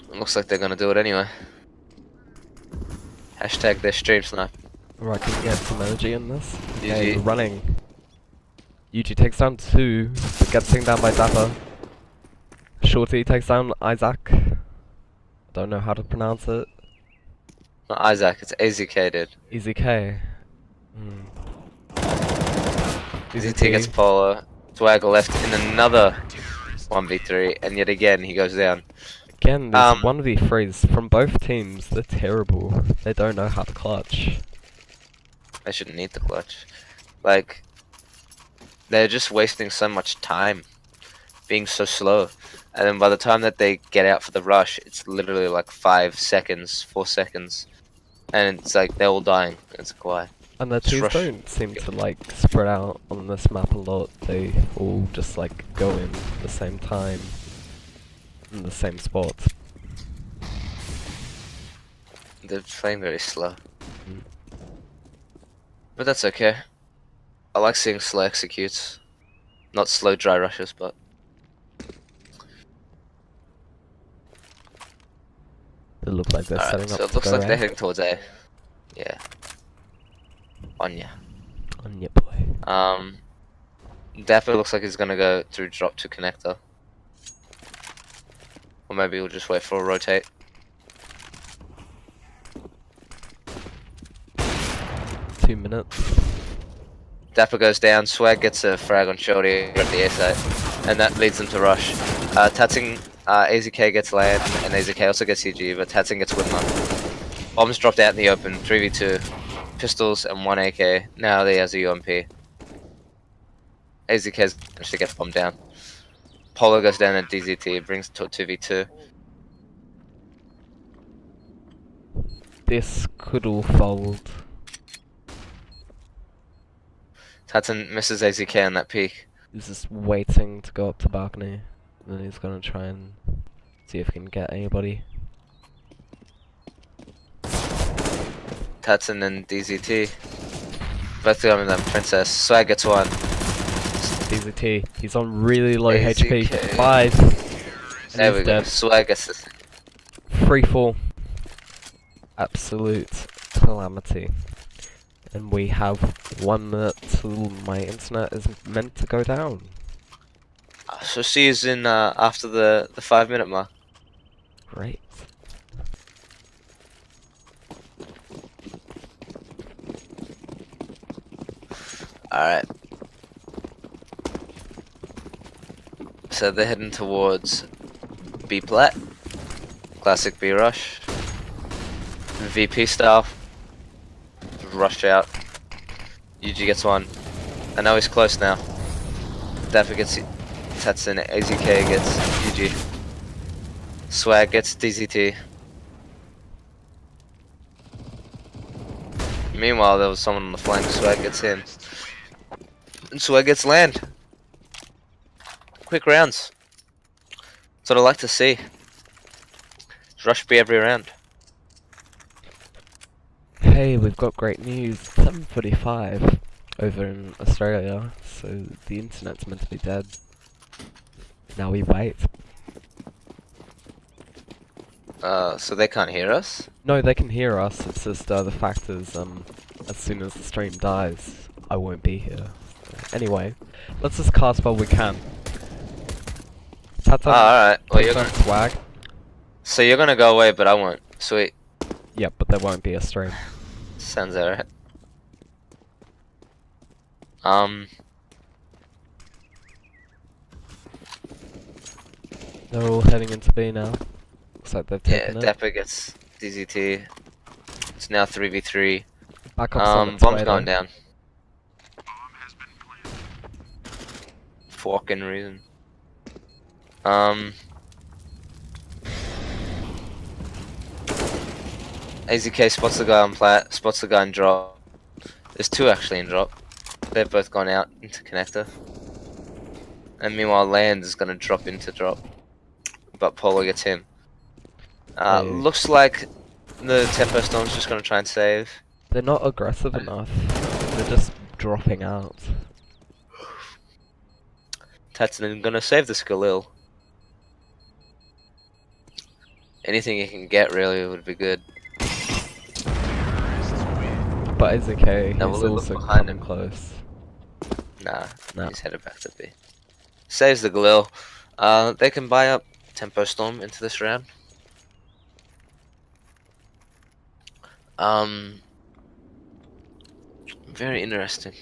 It looks like they're gonna do it anyway. Hashtag their stream snipe. Right, can we get some energy in this? GG. Okay, we're running. UG takes down 2, but gets taken down by Dapper. Shorty takes down Isaac. Don't know how to pronounce it. Not Isaac, it's AZK, dude. EZK. DZT gets Polo. Swagger left in another 1v3, and yet again he goes down. Again, these 1v3s from both teams, they're terrible. They don't know how to clutch. They shouldn't need the clutch. Like, they're just wasting so much time being so slow. And then by the time that they get out for the rush, it's literally like 5 seconds, 4 seconds. And it's like they're all dying. It's quiet. And the Just teams rush. don't seem to like spread out on this map a lot. They all just like go in at the same time in the same spot. They're playing very slow. But that's okay. I like seeing slow executes. Not slow dry rushes, but... They look like they're setting so up it to looks go like they're A. heading towards A. Yeah. Anya. On your boy. Dapper looks like he's gonna go through drop to connector. Or maybe we'll just wait for a rotate. Two minutes. Dapper goes down, Swag gets a frag on Shorty at the A site, and that leads them to rush. Tatsing, AZK gets land, and AZK also gets CG, but Tatsing gets Whitmer. Bombs dropped out in the open, 3v2. Pistols and 1 AK, now he has a UMP. AZK's managed to get bombed down. Polo goes down at DZT, brings to 2v2. This could all fold. Tatson misses AZK on that peak. He's just waiting to go up to balcony. And then he's gonna try and see if he can get anybody. Tatson and DZT. Both going them Princess. Swag gets one. DZT, he's on really low HP. AZK. 5. There we go. Dead. Swag gets this. Free fall. Absolute calamity. And we have 1 minute till my internet is meant to go down. So see you in after the 5-minute mark. Great. Alright. So they're heading towards B plat. Classic B rush. VP style. Rush out. UG gets one. I know he's close now. Dapper gets Tatson, AZK gets UG. Swag gets DZT. Meanwhile, there was someone on the flank. Swag gets him. And Swag gets land. Quick rounds. That's what I like to see. Rush B every round. Hey, we've got great news. 7:45 over in Australia, so the internet's meant to be dead. Now we wait. So they can't hear us? No, they can hear us. It's just the fact is, as soon as the stream dies, I won't be here. So, anyway, let's just cast while we can. Alright. Well, you're gonna gonna... swag. So you're gonna go away, but I won't. Sweet. Yep, but there won't be a stream. Sounds alright. They're all heading into B now. Looks like they've Yeah, taken it. Dapper gets DZT. It's now 3v3. Back up on its Bomb's way going though. down. Fucking reason. AZK spots the guy on plat, spots the guy in drop. There's two actually in drop. They've both gone out into connector. And meanwhile, Land is gonna drop into drop. But Polo gets him. Okay. Looks like the Tempo Storm's just gonna try and save. They're not aggressive enough. They're just dropping out. Tatsunin gonna save the Skalil. Anything he can get really would be good. But it's okay, Now, he's will he look also behind coming him? close. Nah, No. he's headed back to B. Saves the Galil. They can buy up Tempo Storm into this round. Very interesting.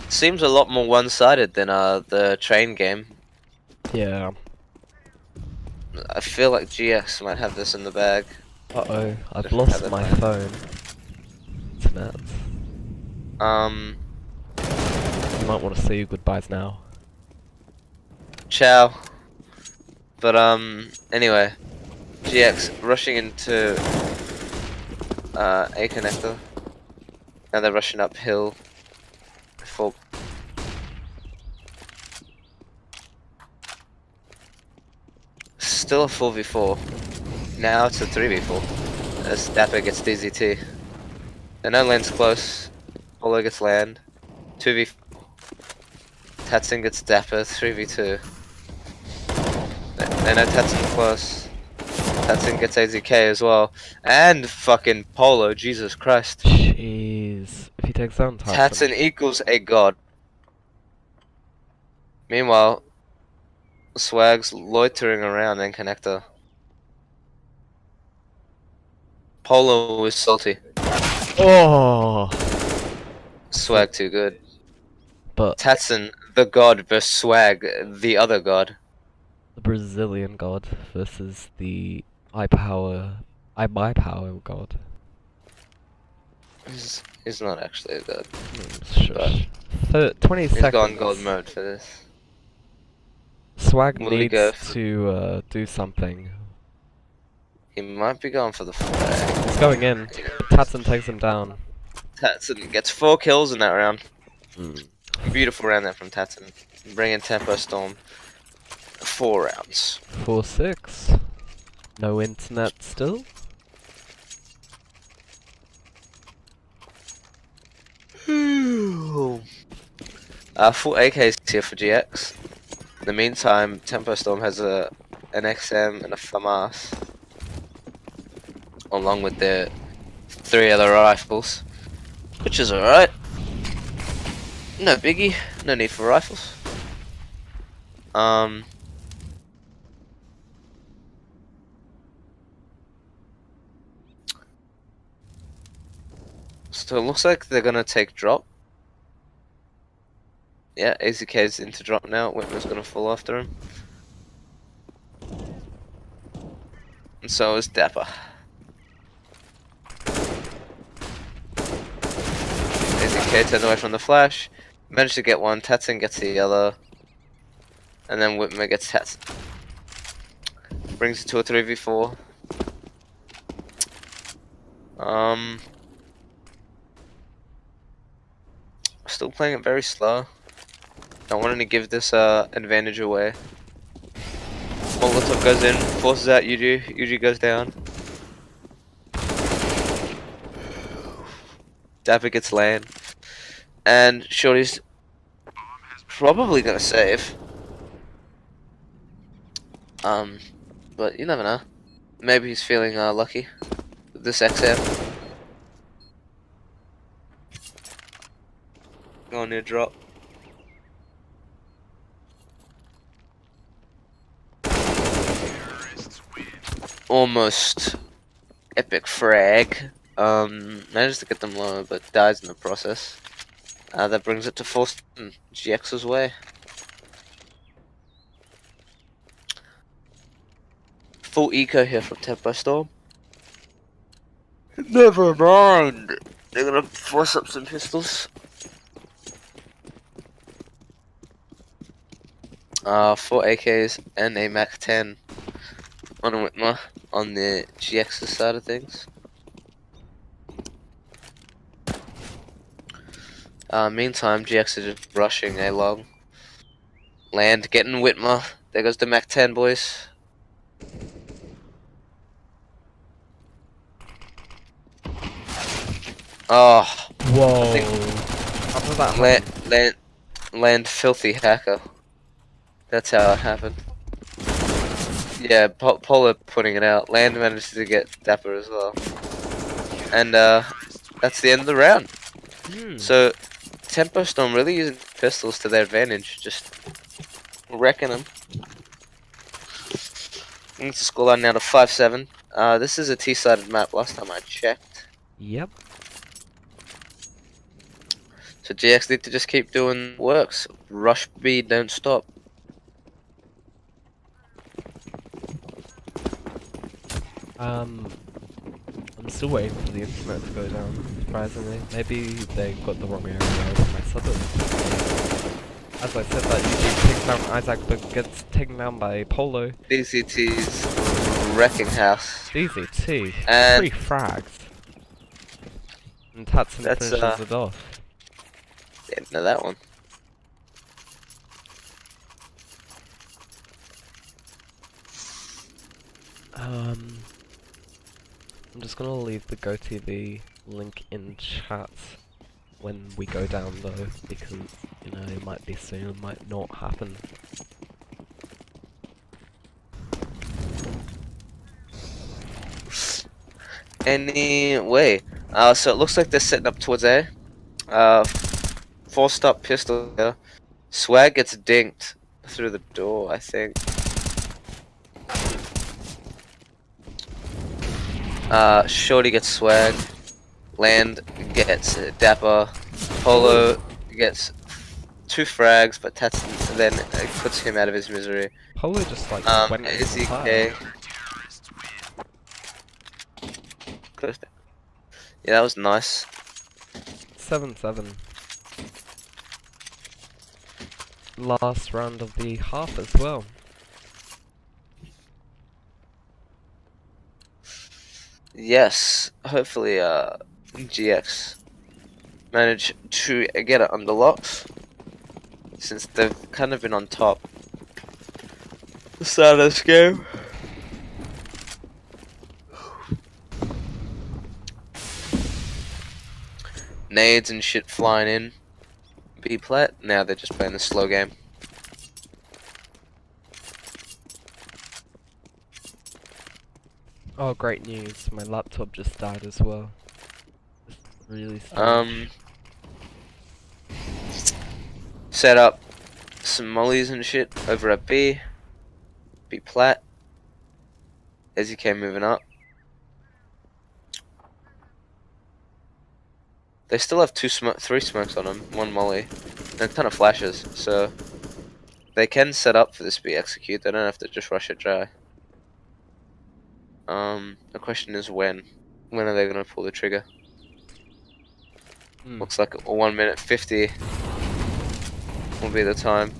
Seems a lot more one-sided than the train game. Yeah. I feel like GX might have this in the bag. Uh-oh, I've Just lost have it my fine. phone. Internet. You might want to say your goodbyes now. Ciao. But anyway, GX rushing into A connector. Now they're rushing uphill. For still a 4v4. Now it's a 3v4. As Dapper gets DZT. And no land's close. Polo gets land. 2v4. Tatsun gets Dapper. 3v2. They know Tatsun close. Tatsun gets AZK as well. And fucking Polo, Jesus Christ. Jeez. If he takes down Tatsun equals a god. Meanwhile, Swag's loitering around in connector. Polo is salty. Oh! Swag too good. But Tatsun, the god, versus Swag, the other god. the Brazilian god versus the I power god. He's not actually a god. Shush. 20 He's seconds. gone gold mode for this. Swag Will he needs go for- to do something. He might be going for the flag. He's going in. Tatsun takes him down. Tatsun gets 4 kills in that round. Mm. Beautiful round there from Tatsun. Bringing Tempo Storm 4 rounds. 4-6. No internet still? Full AKs here for GX. In the meantime, Tempo Storm has an XM and a FAMAS. Along with their 3 other rifles. Which is alright. No biggie. No need for rifles. So it looks like they're gonna take drop. Yeah, AZK's into drop now. Whitmer's gonna fall after him. And so is Dapper. AZK turned away from the flash. Managed to get one. Tatsun gets the other. And then Whitmer gets Tatsun. Brings it to a 3v4. Still playing it very slow. Don't want to give this advantage away. Molotov goes in, forces out Yuji. Yuji goes down. Dapper gets land. And Shorty's probably gonna save. But you never know. Maybe he's feeling lucky with this XM. Going near drop. Almost epic frag. Manages to get them low, but dies in the process. That brings it to force GX's way. Full eco here from Tempo Storm. Never mind. They're gonna force up some pistols. 4 AKs and a Mac 10. on Whitmer on the GX's side of things. Meantime, GX are just rushing along. Land getting Whitmer. There goes the Mac 10, boys. Oh, Whoa. think How did that happen? land filthy hacker. That's how it happened. Yeah, Polar putting it out. Land managed to get Dapper as well. And that's the end of the round. So Tempo Storm really using pistols to their advantage, just wrecking them. It's the scoreline now to 5-7. This is a T-sided map last time I checked. Yep. So GX need to just keep doing works. Rush B, don't stop. I'm still waiting for the internet to go down, surprisingly. Maybe they got the wrong area of my suburb. As I said, that usually takes down Isaac, but gets taken down by Polo. DCT's wrecking house. DZT, And 3 frags. And Tatson that's, finishes it off. yeah, know that one. I'm just gonna leave the GoTV link in chat when we go down though, because, you know, it might be soon, it might not happen. Anyway, so it looks like they're setting up towards A. 4-stop pistol here. Swag gets dinked through the door, I think. Shorty gets swag. Land gets Dapper. Polo gets 2 frags, but then it puts him out of his misery. Polo just like went AZK. Yeah, that was nice. 7-7. Last round of the half as well. Yes, hopefully GX manage to get it unlocked, since they've kind of been on top the start of this game. Nades and shit flying in. B plat. Now they're just playing the slow game. Oh, great news. My laptop just died as well. It's really strange. Set up some mollies and shit over at B. B plat. As you came moving up. They still have 3 smokes on them, 1 molly, and a ton of flashes, so they can set up for this B execute. They don't have to just rush it dry. The question is when. When are they gonna pull the trigger? Looks like 1 minute 50 will be the time.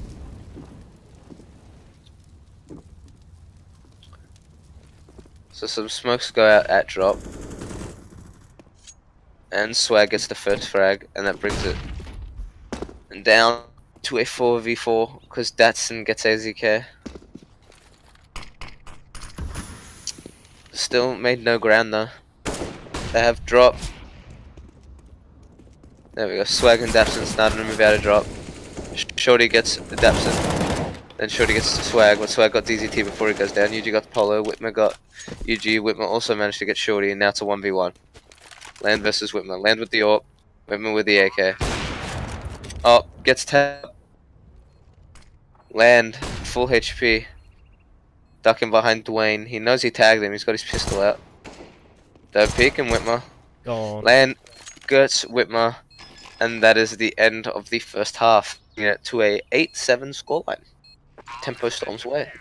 So some smokes go out at drop. And Swag gets the first frag, and that brings it down to a 4v4, because Datsun gets AZK. Still made no ground though. They have drop. There we go. Swag and Datsun starting to move out of drop. Shorty gets the Datsun. Then Shorty gets the Swag. When Swag got DZT before he goes down, UG got the Polo. Whitmer got UG. Whitmer also managed to get Shorty, and now it's a 1v1. Land versus Whitmer. Land with the AWP. Whitmer with the AK. Oh, gets tapped. Land, full HP. Ducking behind Dwayne. He knows he tagged him. He's got his pistol out. Third peek and Whitmer. God. Land gets Whitmer. And that is the end of the first half. To a 8-7 scoreline. Tempo Storm's way.